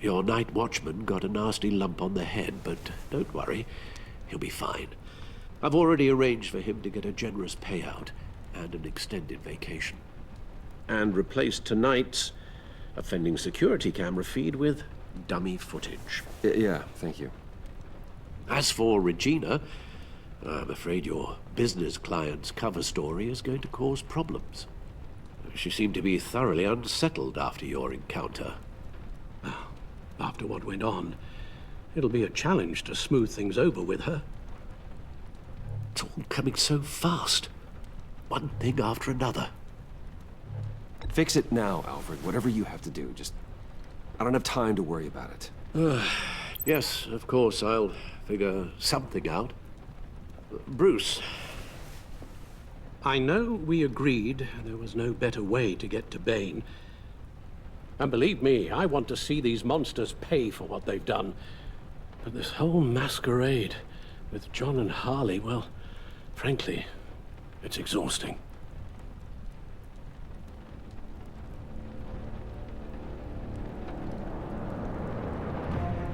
Speaker 15: Your night watchman got a nasty lump on the head, but don't worry. He'll be fine. I've already arranged for him to get a generous payout and an extended vacation.
Speaker 10: And replaced tonight's offending security camera feed with dummy footage.
Speaker 1: Yeah, thank you.
Speaker 15: As for Regina, I'm afraid your business client's cover story is going to cause problems. She seemed to be thoroughly unsettled after your encounter.
Speaker 10: After what went on, it'll be a challenge to smooth things over with her.
Speaker 15: It's all coming so fast. One thing after another.
Speaker 1: Fix it now, Alfred. Whatever you have to do. Just... I don't have time to worry about it.
Speaker 15: Yes, of course, I'll figure something out. Bruce.
Speaker 10: I know we agreed there was no better way to get to Bane. And believe me, I want to see these monsters pay for what they've done. But this whole masquerade with John and Harley, well, frankly, it's exhausting.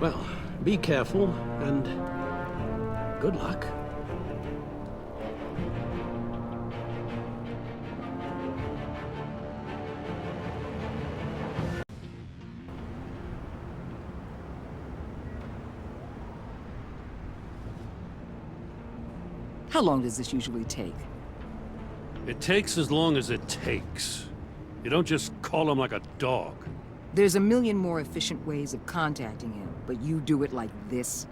Speaker 10: Well, be careful and good luck.
Speaker 2: How long does this usually take?
Speaker 4: It takes as long as it takes. You don't just call him like a dog.
Speaker 2: There's a million more efficient ways of contacting him, but you do it like this?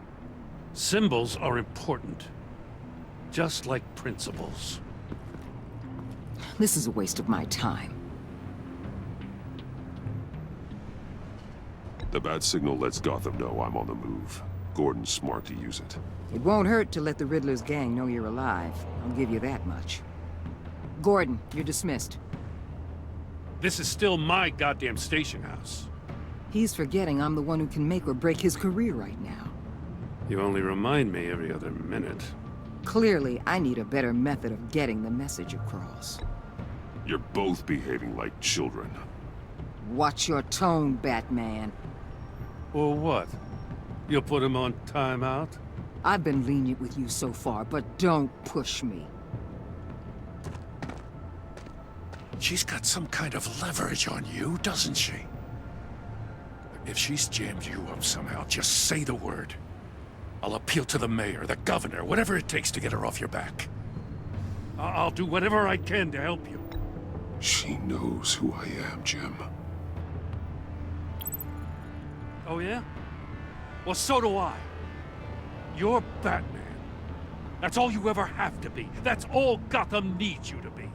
Speaker 4: Symbols are important. Just like principles.
Speaker 2: This is a waste of my time.
Speaker 3: The bat signal lets Gotham know I'm on the move. Gordon's smart to use it.
Speaker 2: It won't hurt to let the Riddler's gang know you're alive. I'll give you that much. Gordon, you're dismissed.
Speaker 4: This is still my goddamn station house.
Speaker 2: He's forgetting I'm the one who can make or break his career right now.
Speaker 4: You only remind me every other minute.
Speaker 2: Clearly, I need a better method of getting the message across.
Speaker 3: You're both behaving like children.
Speaker 2: Watch your tone, Batman.
Speaker 4: Or what? You'll put him on timeout?
Speaker 2: I've been lenient with you so far, but don't push me.
Speaker 9: She's got some kind of leverage on you, doesn't she? If she's jammed you up somehow, just say the word. I'll appeal to the mayor, the governor, whatever it takes to get her off your back.
Speaker 4: I'll do whatever I can to help you.
Speaker 3: She knows who I am, Jim.
Speaker 4: Oh, yeah? Well, so do I. You're Batman. That's all you ever have to be. That's all Gotham needs you to be.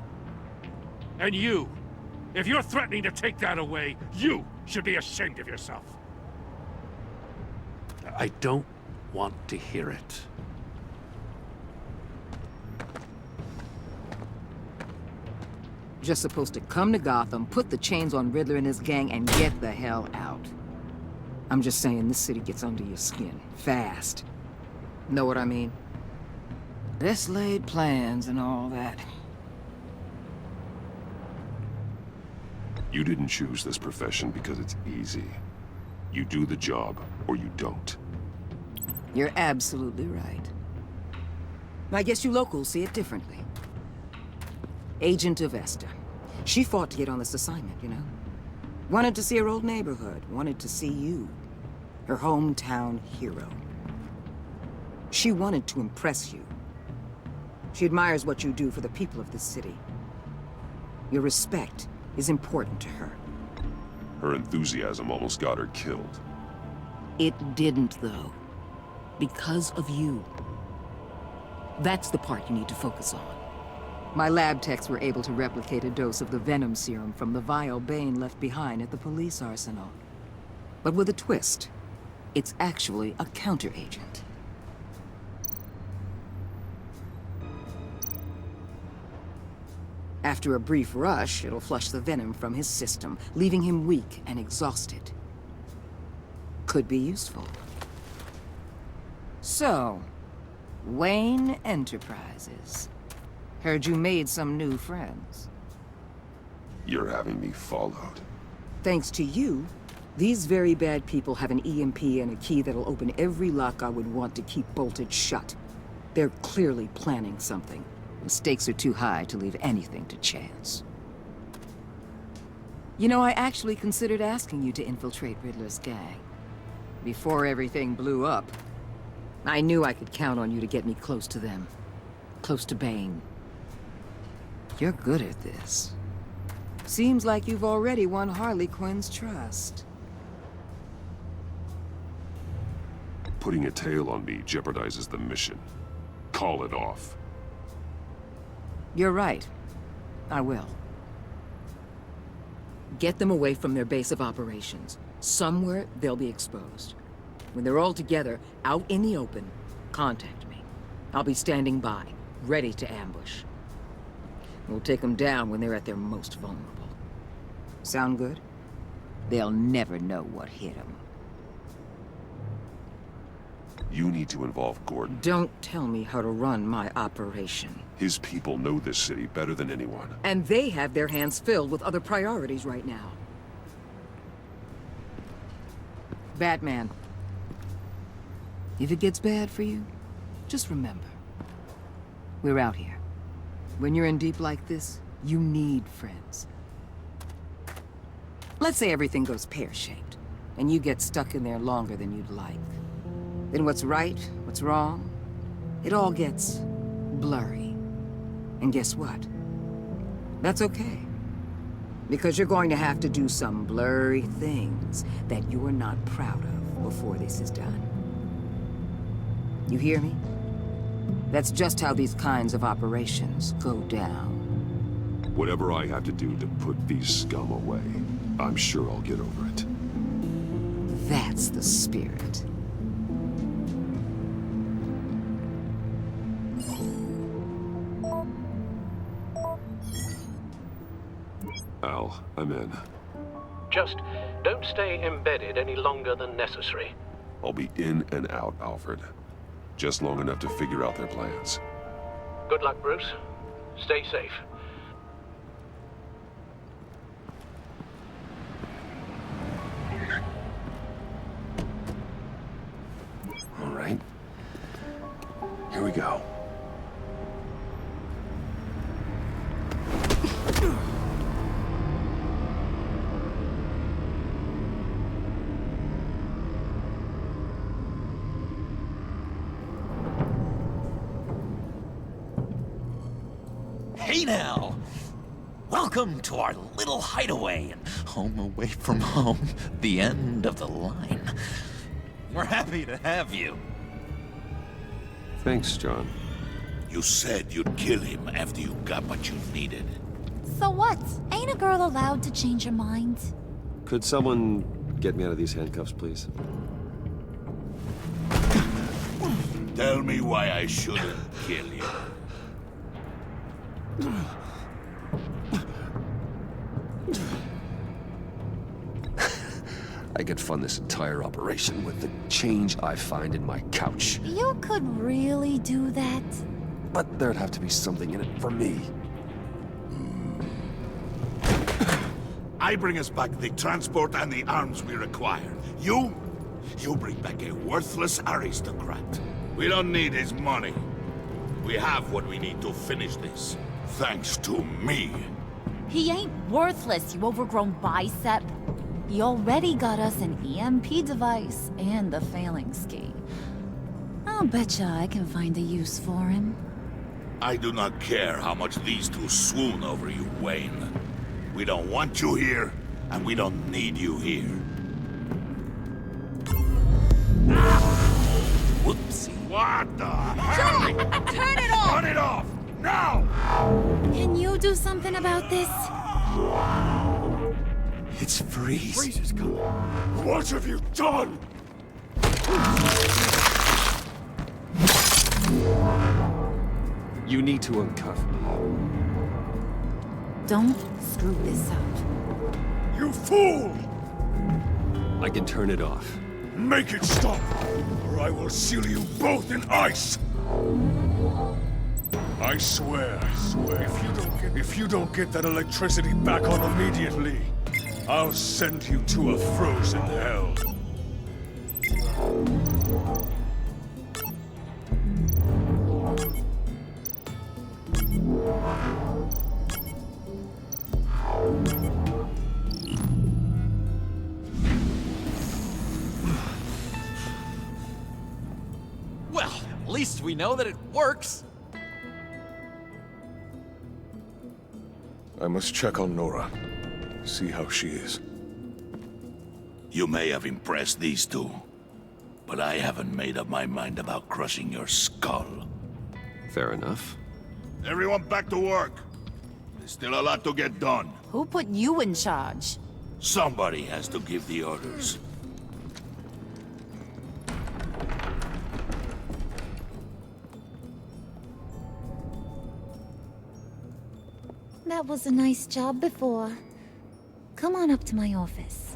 Speaker 4: And you, if you're threatening to take that away, you should be ashamed of yourself. I don't want to hear it.
Speaker 2: Just supposed to come to Gotham, put the chains on Riddler and his gang, and get the hell out. I'm just saying, this city gets under your skin. Fast. Know what I mean? Best laid plans and all that.
Speaker 3: You didn't choose this profession because it's easy. You do the job, or you don't.
Speaker 2: You're absolutely right. I guess you locals see it differently. Agent of Vesta. She fought to get on this assignment, you know? Wanted to see her old neighborhood. Wanted to see you. Her hometown hero. She wanted to impress you. She admires what you do for the people of this city. Your respect is important to her.
Speaker 3: Her enthusiasm almost got her killed.
Speaker 2: It didn't, though. Because of you. That's the part you need to focus on. My lab techs were able to replicate a dose of the venom serum from the vial Bane left behind at the police arsenal. But with a twist. It's actually a counter-agent. After a brief rush, it'll flush the venom from his system, leaving him weak and exhausted. Could be useful. So, Wayne Enterprises. Heard you made some new friends.
Speaker 3: You're having me followed.
Speaker 2: Thanks to you, these very bad people have an EMP and a key that'll open every lock I would want to keep bolted shut. They're clearly planning something. The stakes are too high to leave anything to chance. You know, I actually considered asking you to infiltrate Riddler's gang. Before everything blew up, I knew I could count on you to get me close to them. Close to Bane. You're good at this. Seems like you've already won Harley Quinn's trust.
Speaker 3: Putting a tail on me jeopardizes the mission. Call it off.
Speaker 2: You're right. I will. Get them away from their base of operations. Somewhere they'll be exposed. When they're all together, out in the open, contact me. I'll be standing by, ready to ambush. We'll take them down when they're at their most vulnerable. Sound good? They'll never know what hit them.
Speaker 3: You need to involve Gordon.
Speaker 2: Don't tell me how to run my operation.
Speaker 3: His people know this city better than anyone.
Speaker 2: And they have their hands filled with other priorities right now. Batman. If it gets bad for you, just remember. We're out here. When you're in deep like this, you need friends. Let's say everything goes pear-shaped, and you get stuck in there longer than you'd like. Then what's right, what's wrong, it all gets blurry. And guess what? That's okay. Because you're going to have to do some blurry things that you're not proud of before this is done. You hear me? That's just how these kinds of operations go down.
Speaker 3: Whatever I have to do to put these scum away, I'm sure I'll get over it.
Speaker 2: That's the spirit.
Speaker 3: Al, I'm in.
Speaker 10: Just don't stay embedded any longer than necessary.
Speaker 3: I'll be in and out, Alfred. Just long enough to figure out their plans.
Speaker 10: Good luck, Bruce. Stay safe.
Speaker 3: All right. Here we go.
Speaker 11: Hey now! Welcome to our little hideaway and home away from home, the end of the line. We're happy to have you.
Speaker 3: Thanks, John.
Speaker 9: You said you'd kill him after you got what you needed.
Speaker 13: So what? Ain't a girl allowed to change her mind?
Speaker 1: Could someone get me out of these handcuffs, please?
Speaker 9: Tell me why I shouldn't kill you.
Speaker 1: I could fund this entire operation with the change I find in my couch.
Speaker 13: You could really do that?
Speaker 1: But there'd have to be something in it for me.
Speaker 9: I bring us back the transport and the arms we require. You bring back a worthless aristocrat. We don't need his money. We have what we need to finish this. Thanks to me.
Speaker 13: He ain't worthless, you overgrown bicep. He already got us an EMP device and the failing ski. I'll betcha I can find a use for him.
Speaker 9: I do not care how much these two swoon over you, Wayne. We don't want you here, and we don't need you here.
Speaker 11: Whoopsie.
Speaker 9: What the
Speaker 13: John! Turn it off!
Speaker 9: Turn it off! Now!
Speaker 13: Can you do something about this?
Speaker 1: It's Freeze.
Speaker 9: Freeze is coming. What have you done?
Speaker 1: You need to uncuff me.
Speaker 13: Don't screw this up.
Speaker 9: You fool!
Speaker 1: I can turn it off.
Speaker 9: Make it stop, or I will seal you both in ice! I swear, if you don't get that electricity back on immediately, I'll send you to a frozen hell.
Speaker 11: Well, at least we know that it works.
Speaker 3: I must check on Nora. See how she is.
Speaker 9: You may have impressed these two, but I haven't made up my mind about crushing your skull.
Speaker 1: Fair enough.
Speaker 9: Everyone back to work. There's still a lot to get done.
Speaker 13: Who put you in charge?
Speaker 9: Somebody has to give the orders.
Speaker 13: That was a nice job before. Come on up to my office.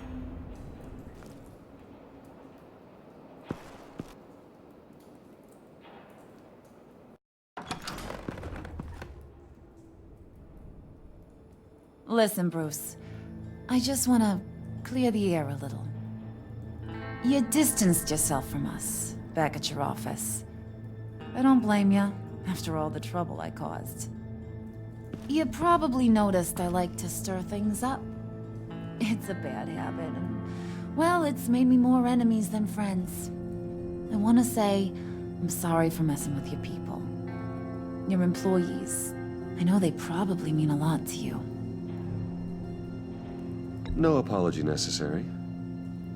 Speaker 13: Listen, Bruce. I just want to clear the air a little. You distanced yourself from us back at your office. I don't blame you, after all the trouble I caused. You probably noticed I like to stir things up. It's a bad habit, and, well, it's made me more enemies than friends. I want to say I'm sorry for messing with your people. Your employees. I know they probably mean a lot to you.
Speaker 1: No apology necessary.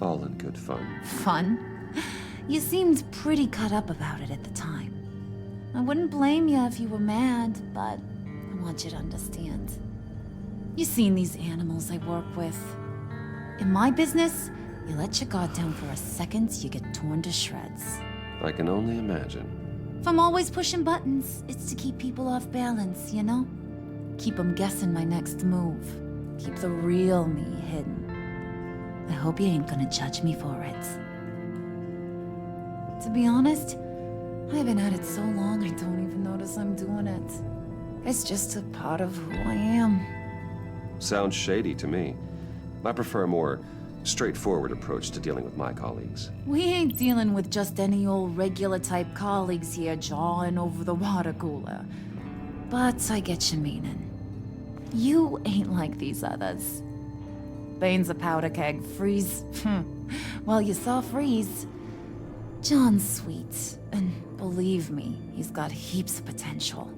Speaker 1: All in good fun.
Speaker 13: Fun? You seemed pretty cut up about it at the time. I wouldn't blame you if you were mad, but I want you to understand. You've seen these animals I work with. In my business, you let your guard down for a second, you get torn to shreds.
Speaker 1: I can only imagine.
Speaker 13: If I'm always pushing buttons, it's to keep people off balance, you know? Keep them guessing my next move. Keep the real me hidden. I hope you ain't gonna judge me for it. To be honest, I've been at it so long I don't even notice I'm doing it. It's just a part of who I am.
Speaker 1: Sounds shady to me. I prefer a more straightforward approach to dealing with my colleagues.
Speaker 13: We ain't dealing with just any old regular type colleagues here jawing over the water cooler. But I get your meaning. You ain't like these others. Bane's a powder keg. Freeze. Well, you saw Freeze. John's sweet, and believe me, he's got heaps of potential.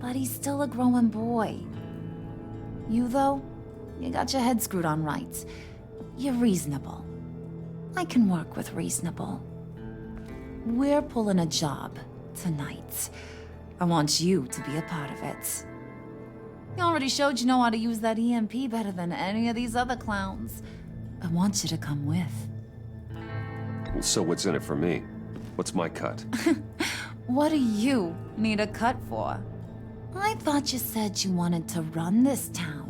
Speaker 13: But he's still a growing boy. You, though, you got your head screwed on right. You're reasonable. I can work with reasonable. We're pulling a job tonight. I want you to be a part of it. You already showed you know how to use that EMP better than any of these other clowns. I want you to come with.
Speaker 1: So what's in it for me? What's my cut?
Speaker 13: What do you need a cut for? I thought you said you wanted to run this town.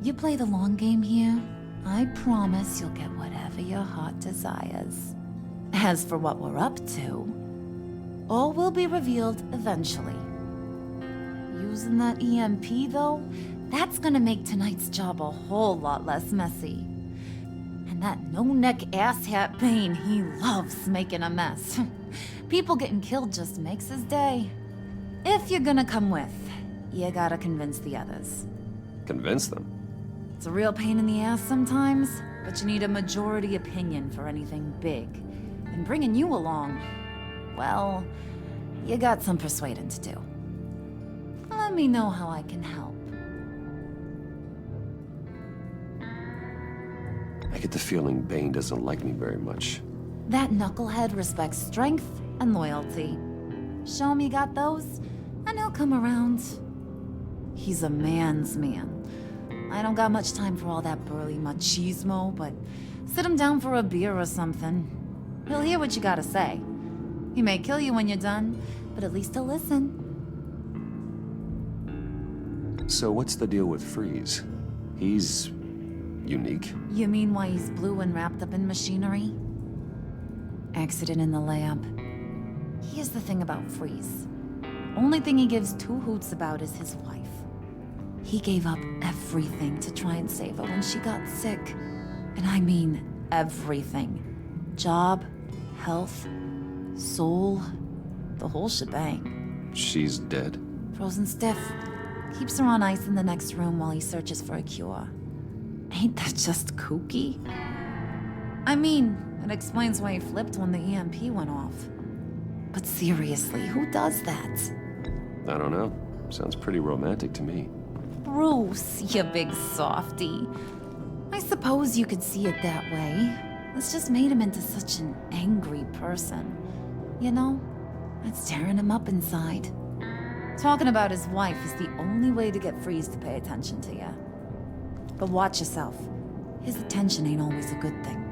Speaker 13: You play the long game here, I promise you'll get whatever your heart desires. As for what we're up to, all will be revealed eventually. Using that EMP, though, that's gonna make tonight's job a whole lot less messy. And that no-neck asshat Bane, he loves making a mess. People getting killed just makes his day. If you're gonna come with, you gotta convince the others.
Speaker 1: Convince them?
Speaker 13: It's a real pain in the ass sometimes, but you need a majority opinion for anything big. And bringing you along, well, you got some persuading to do. Let me know how I can help.
Speaker 1: I get the feeling Bane doesn't like me very much.
Speaker 13: That knucklehead respects strength and loyalty. Show him you got those, and he'll come around. He's a man's man. I don't got much time for all that burly machismo, but sit him down for a beer or something. He'll hear what you gotta say. He may kill you when you're done, but at least he'll listen.
Speaker 1: So what's the deal with Freeze? He's unique?
Speaker 13: You mean why he's blue and wrapped up in machinery? Accident in the lab. Here's the thing about Freeze. Only thing he gives two hoots about is his wife. He gave up everything to try and save her when she got sick. And I mean everything. Job, health, soul, the whole shebang.
Speaker 1: She's dead?
Speaker 13: Frozen stiff. Keeps her on ice in the next room while he searches for a cure. Ain't that just kooky? I mean, it explains why he flipped when the EMP went off. But seriously, who does that?
Speaker 1: I don't know. Sounds pretty romantic to me.
Speaker 13: Bruce, you big softy. I suppose you could see it that way. It's just made him into such an angry person. You know, it's tearing him up inside. Talking about his wife is the only way to get Freeze to pay attention to you. But watch yourself. His attention ain't always a good thing.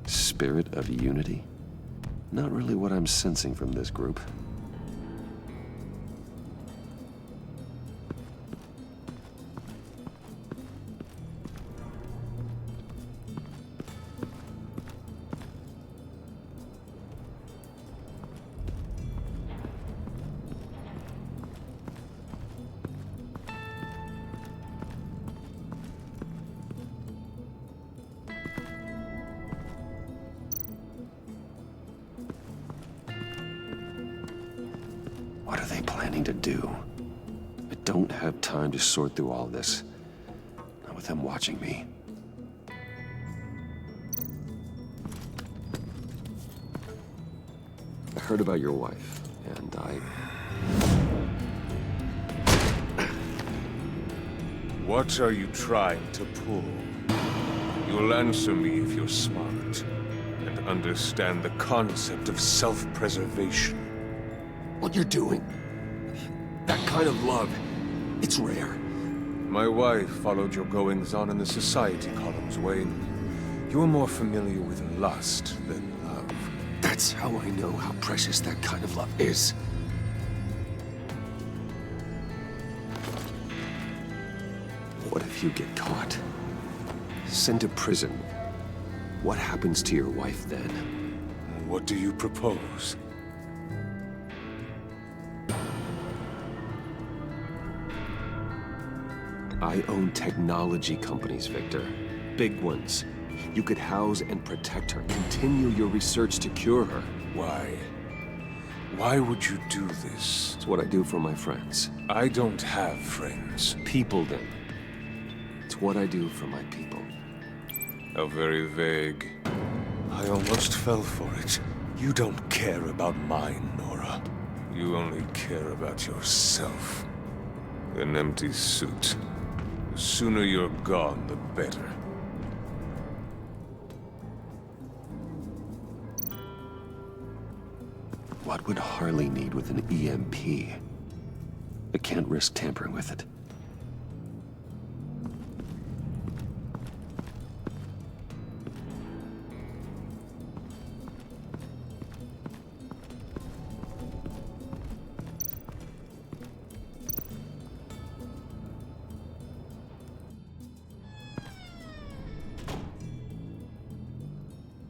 Speaker 1: Spirit of unity? Not really what I'm sensing from this group. What are they planning to do? I don't have time to sort through all this. Not with them watching me. I heard about your wife, and
Speaker 16: What are you trying to pull? You'll answer me if you're smart, and understand the concept of self-preservation.
Speaker 1: What you're doing, that kind of love, it's rare.
Speaker 16: My wife followed your goings-on in the society columns, Wayne. You're more familiar with lust than love.
Speaker 1: That's how I know how precious that kind of love is. What if you get caught? Sent to prison. What happens to your wife then?
Speaker 16: What do you propose?
Speaker 1: I own technology companies, Victor. Big ones. You could house and protect her, continue your research to cure her.
Speaker 16: Why? Why would you do this?
Speaker 1: It's what I do for my friends.
Speaker 16: I don't have friends.
Speaker 1: People, then. It's what I do for my people.
Speaker 16: How very vague. I almost fell for it. You don't care about mine, Nora. You only care about yourself. An empty suit. The sooner you're gone, the better.
Speaker 1: What would Harley need with an EMP? I can't risk tampering with it.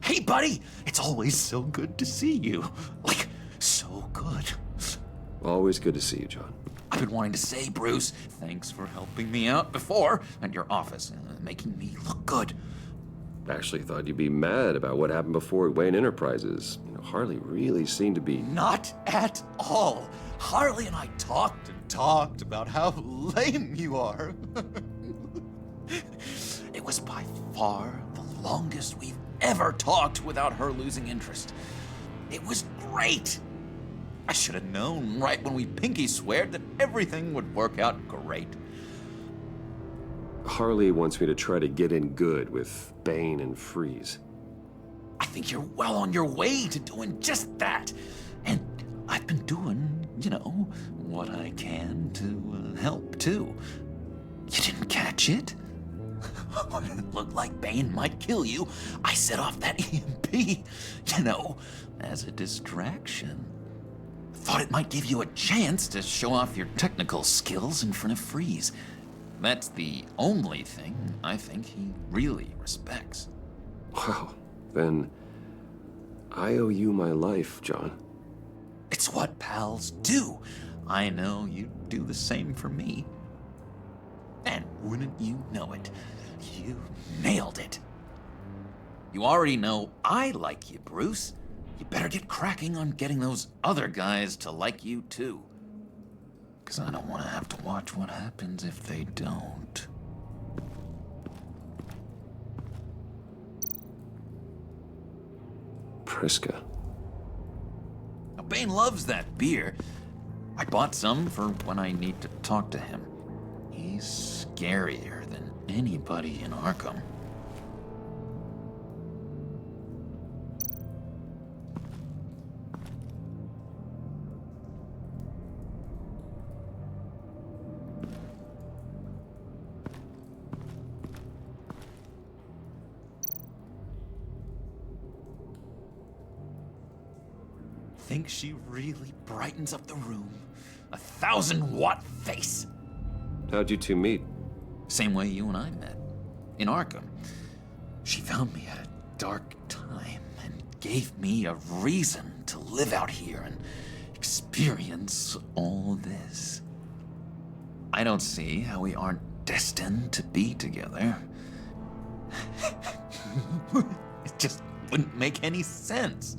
Speaker 11: Hey, buddy! It's always so good to see you. Like, so good.
Speaker 1: Always good to see you, John.
Speaker 11: I've been wanting to say, Bruce, thanks for helping me out before at your office, making me look good.
Speaker 1: Actually thought you'd be mad about what happened before at Wayne Enterprises. You know, Harley really seemed to be...
Speaker 11: Not at all. Harley and I talked and talked about how lame you are. It was by far the longest we've ever talked without her losing interest. It was great. I should have known right when we pinky sweared that everything would work out great.
Speaker 1: Harley wants me to try to get in good with Bane and Freeze.
Speaker 11: I think you're well on your way to doing just that. And I've been doing, you know, what I can to help too. You didn't catch it? When it looked like Bane might kill you, I set off that EMP, you know, as a distraction. Thought it might give you a chance to show off your technical skills in front of Freeze. That's the only thing I think he really respects.
Speaker 1: Wow, then I owe you my life, John.
Speaker 11: It's what pals do. I know you'd do the same for me. And wouldn't you know it, you nailed it. You already know I like you, Bruce. You better get cracking on getting those other guys to like you too. 'Cause I don't want to have to watch what happens if they don't.
Speaker 1: Priska.
Speaker 11: Now, Bane loves that beer. I bought some for when I need to talk to him. He's scarier than anybody in Arkham. Think she really brightens up the room. 1,000-watt face.
Speaker 1: How'd you two meet?
Speaker 11: Same way you and I met. In Arkham. She found me at a dark time and gave me a reason to live out here and experience all this. I don't see how we aren't destined to be together. It just wouldn't make any sense.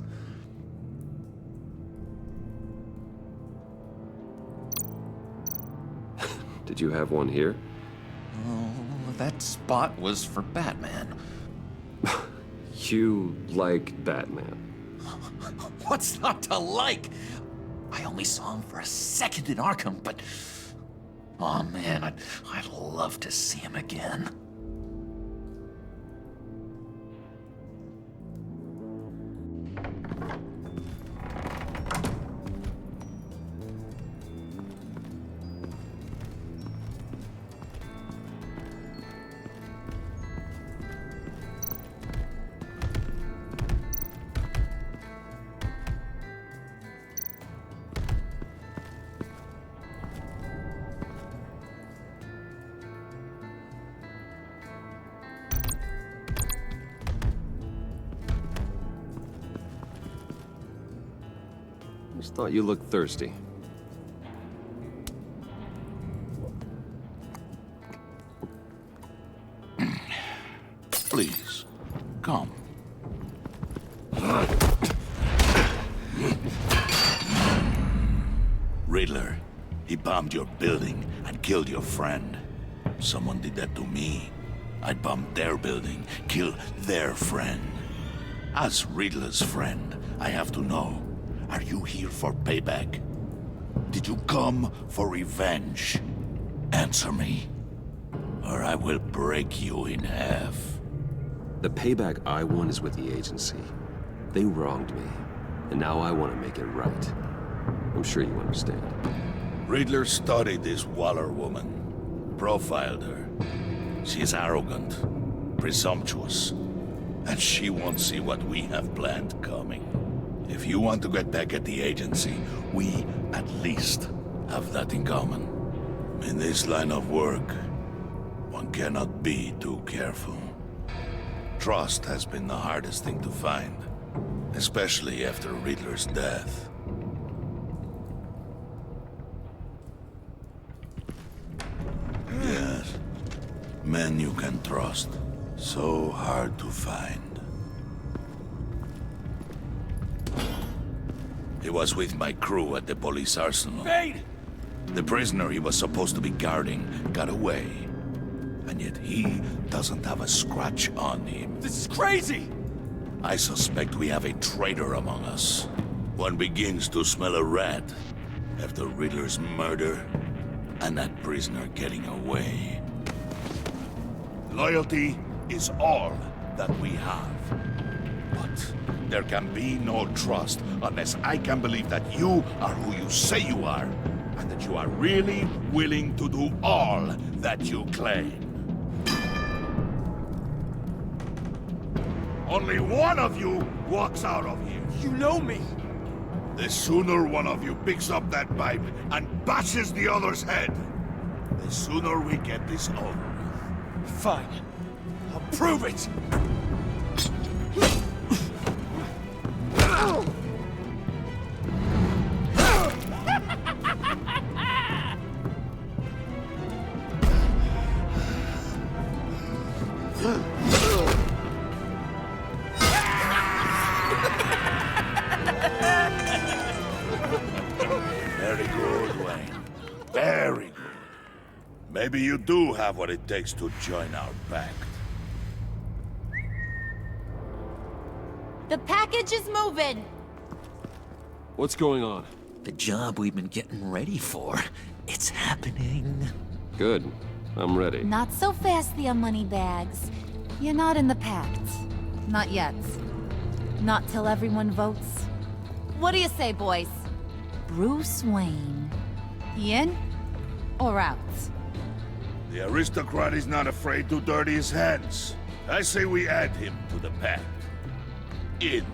Speaker 1: Did you have one here?
Speaker 11: Oh, that spot was for Batman.
Speaker 1: You like Batman?
Speaker 11: What's not to like? I only saw him for a second in Arkham, but... oh man, I'd love to see him again.
Speaker 1: Just thought you looked thirsty.
Speaker 9: Please, come. Riddler, he bombed your building and killed your friend. Someone did that to me. I bombed their building, killed their friend. As Riddler's friend, I have to know, are you here for payback? Did you come for revenge? Answer me, or I will break you in half.
Speaker 1: The payback I want is with the agency. They wronged me. And now I want to make it right. I'm sure you understand.
Speaker 9: Riddler studied this Waller woman, profiled her. She's arrogant, presumptuous, and she won't see what we have planned coming. If you want to get back at the agency, we at least have that in common. In this line of work, one cannot be too careful. Trust has been the hardest thing to find, especially after Riddler's death. Yes, men you can trust. So hard to find. He was with my crew at the police arsenal.
Speaker 5: Bane!
Speaker 9: The prisoner he was supposed to be guarding got away. And yet he doesn't have a scratch on him.
Speaker 5: This is crazy!
Speaker 9: I suspect we have a traitor among us. One begins to smell a rat after Riddler's murder and that prisoner getting away. Loyalty is all that we have. But there can be no trust unless I can believe that you are who you say you are, and that you are really willing to do all that you claim. Only one of you walks out of here.
Speaker 5: You know me!
Speaker 9: The sooner one of you picks up that pipe and bashes the other's head, the sooner we get this over.
Speaker 5: Fine. I'll prove it!
Speaker 9: Very good, Wayne. Very good. Maybe you do have what it takes to join our pact.
Speaker 13: The package is moving!
Speaker 1: What's going on?
Speaker 11: The job we've been getting ready for. It's happening.
Speaker 1: Good. I'm ready.
Speaker 13: Not so fast, the Moneybags. You're not in the pact. Not yet. Not till everyone votes. What do you say, boys? Bruce Wayne. In or out?
Speaker 9: The aristocrat is not afraid to dirty his hands. I say we add him to the pact. In.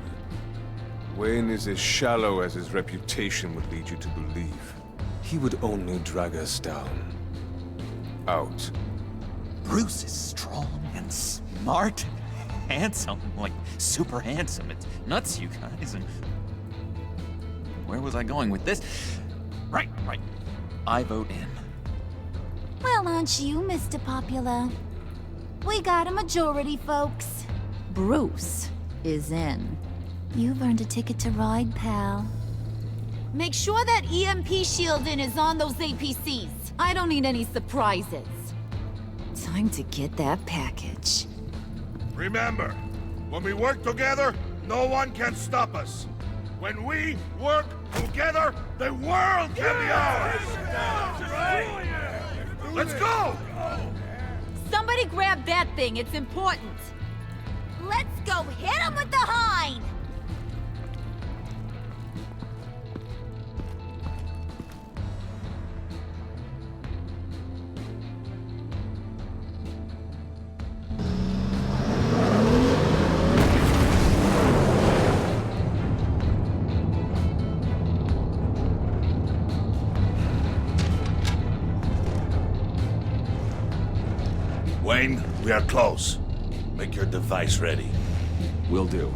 Speaker 16: Wayne is as shallow as his reputation would lead you to believe. He would only drag us down. Out.
Speaker 11: Bruce is strong and smart and handsome, like super handsome. It's nuts, you guys. And where was I going with this? Right. I vote in.
Speaker 13: Well, aren't you, Mr. Popular? We got a majority, folks. Bruce is in. You've earned a ticket to ride, pal. Make sure that EMP shielding is on those APCs. I don't need any surprises. Time to get that package.
Speaker 9: Remember, when we work together, no one can stop us. When we work together, the world can be ours! Let's go!
Speaker 13: Somebody grab that thing, it's important. Let's go hit him with the hind!
Speaker 9: Wayne, we are close. Make your device ready.
Speaker 1: Will do.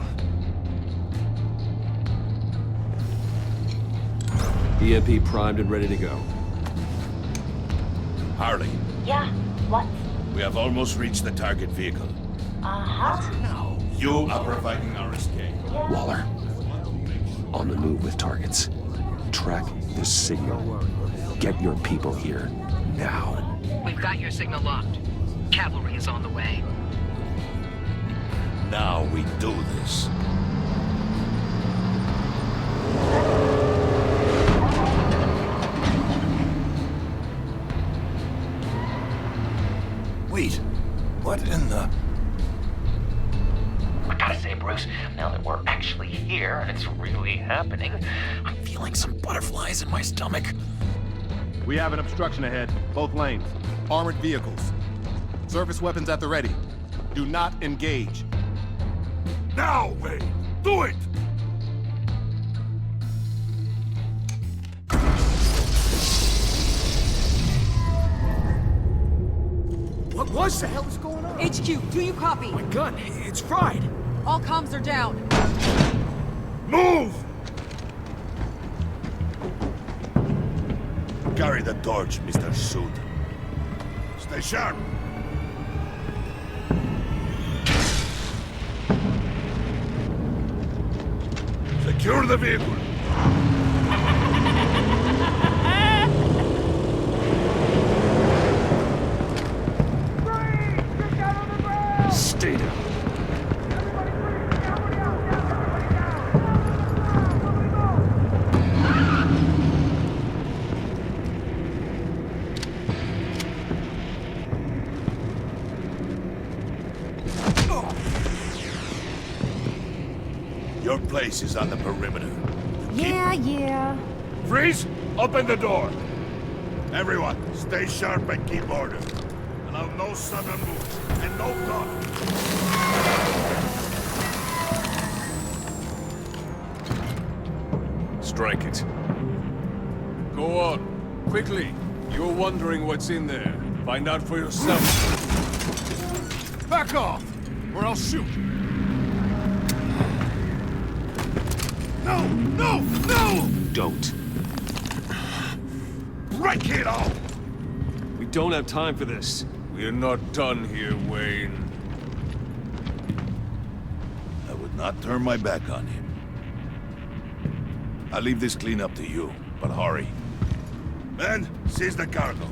Speaker 1: EMP primed and ready to go.
Speaker 9: Harley.
Speaker 17: Yeah, what?
Speaker 9: We have almost reached the target vehicle.
Speaker 17: Uh-huh.
Speaker 9: You are providing our escape.
Speaker 1: Waller. On the move with targets. Track the signal. Get your people here now.
Speaker 2: We've got your signal locked. Cavalry is on the way.
Speaker 9: Now we do this.
Speaker 11: Wait, what in the...
Speaker 17: I gotta say, Bruce, now that we're actually here and it's really happening,
Speaker 11: like some butterflies in my stomach.
Speaker 18: We have an obstruction ahead, both lanes. Armored vehicles. Surface weapons at the ready. Do not engage.
Speaker 9: Now, Wayne! Do it!
Speaker 8: What the hell is going on?
Speaker 2: HQ, do you copy?
Speaker 8: My gun, it's fried.
Speaker 2: All comms are down.
Speaker 9: Move! Carry the torch, Mr. Suit. Stay sharp. Secure the vehicle.
Speaker 1: Stay down.
Speaker 9: Your place is on the perimeter.
Speaker 13: Yeah.
Speaker 9: Freeze! Open the door! Everyone, stay sharp and keep order. Allow no sudden moves, and no talk.
Speaker 16: Strike it.
Speaker 5: Go on. Quickly. You're wondering what's in there. Find out for yourself. Back off, or I'll shoot.
Speaker 9: No! No! No!
Speaker 1: Don't.
Speaker 9: Break it off!
Speaker 16: We don't have time for this. We're not done here, Wayne.
Speaker 9: I would not turn my back on him. I'll leave this cleanup to you, but hurry. Men, seize the cargo.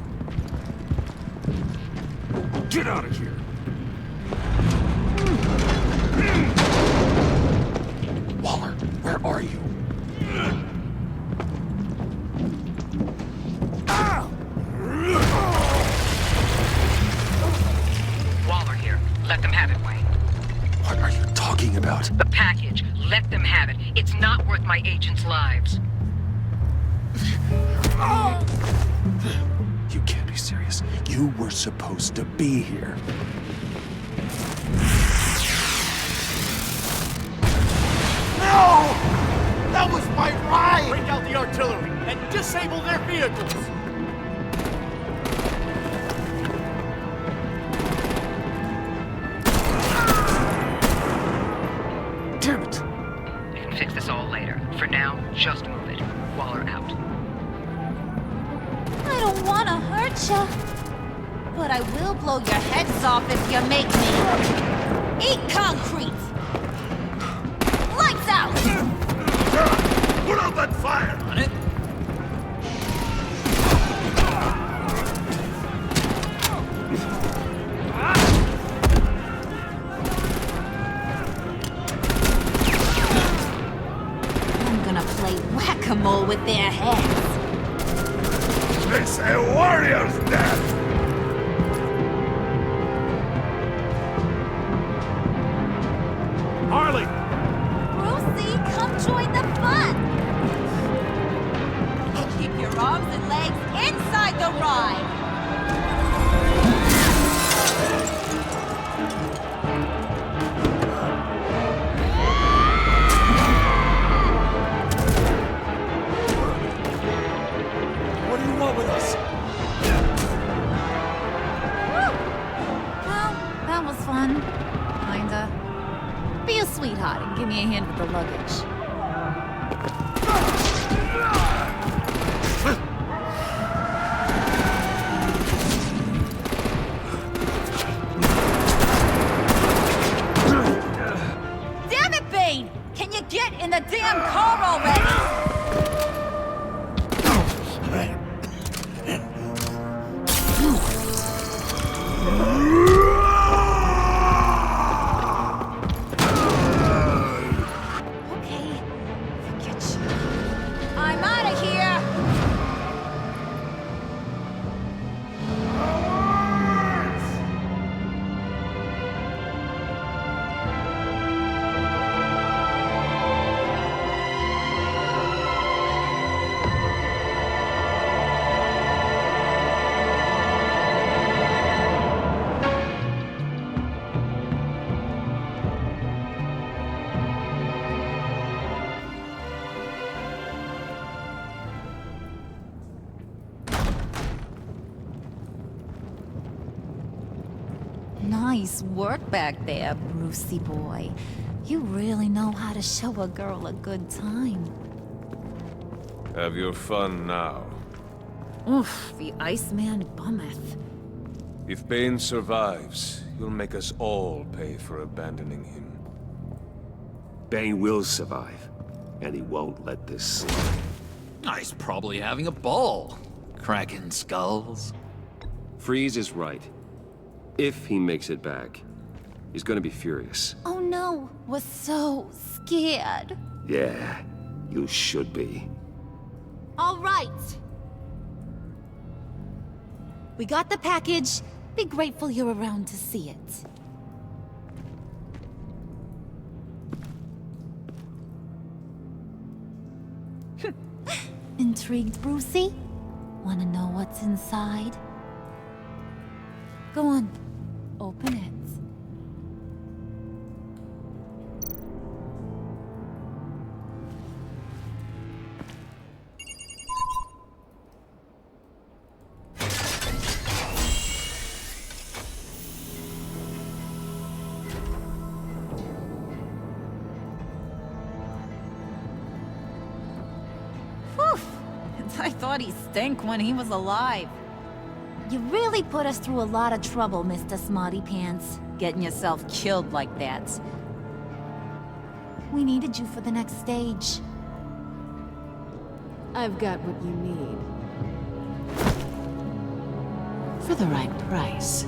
Speaker 1: Get out of here! Waller, where are you?
Speaker 2: Waller here. Let them have it, Wayne.
Speaker 1: What are you talking about?
Speaker 2: The package. Let them have it. It's not worth my agents' lives.
Speaker 1: You can't be serious. You were supposed to be here.
Speaker 5: No! That was my ride! Break out the artillery and disable their vehicles!
Speaker 1: Damn it!
Speaker 2: We can fix this all later. For now, just move it. Waller out.
Speaker 13: I don't want to hurt you, but I will blow your heads off if you make me. Eat concrete! Lights out!
Speaker 9: Put out that fire!
Speaker 11: On it?
Speaker 13: I'm gonna play whack-a-mole with their heads.
Speaker 9: It's a warrior's death!
Speaker 5: Harley!
Speaker 13: Brucey, come join the fun! Keep your arms and legs inside the ride!
Speaker 5: What do you want with us?
Speaker 13: Woo! Well, that was fun. Kinda. Be a sweetheart and give me a hand with the luggage. Damn it, Bane! Can you get in the damn car already? Okay, Nice work back there, Brucey boy. You really know how to show a girl a good time.
Speaker 16: Have your fun now.
Speaker 13: Oof, the Iceman bummeth.
Speaker 16: If Bane survives, you'll make us all pay for abandoning him.
Speaker 1: Bane will survive, and he won't let this slide.
Speaker 11: He's probably having a ball, cracking skulls.
Speaker 1: Freeze is right. If he makes it back, he's gonna be furious.
Speaker 13: Oh no, we're so scared.
Speaker 1: Yeah, you should be.
Speaker 13: All right. We got the package. Be grateful you're around to see it. Intrigued, Brucey? Wanna know what's inside? Go on, open it. I thought he stank when he was alive. You really put us through a lot of trouble, Mr. Smarty Pants, getting yourself killed like that. We needed you for the next stage.
Speaker 19: I've got what you need.
Speaker 6: For the right price.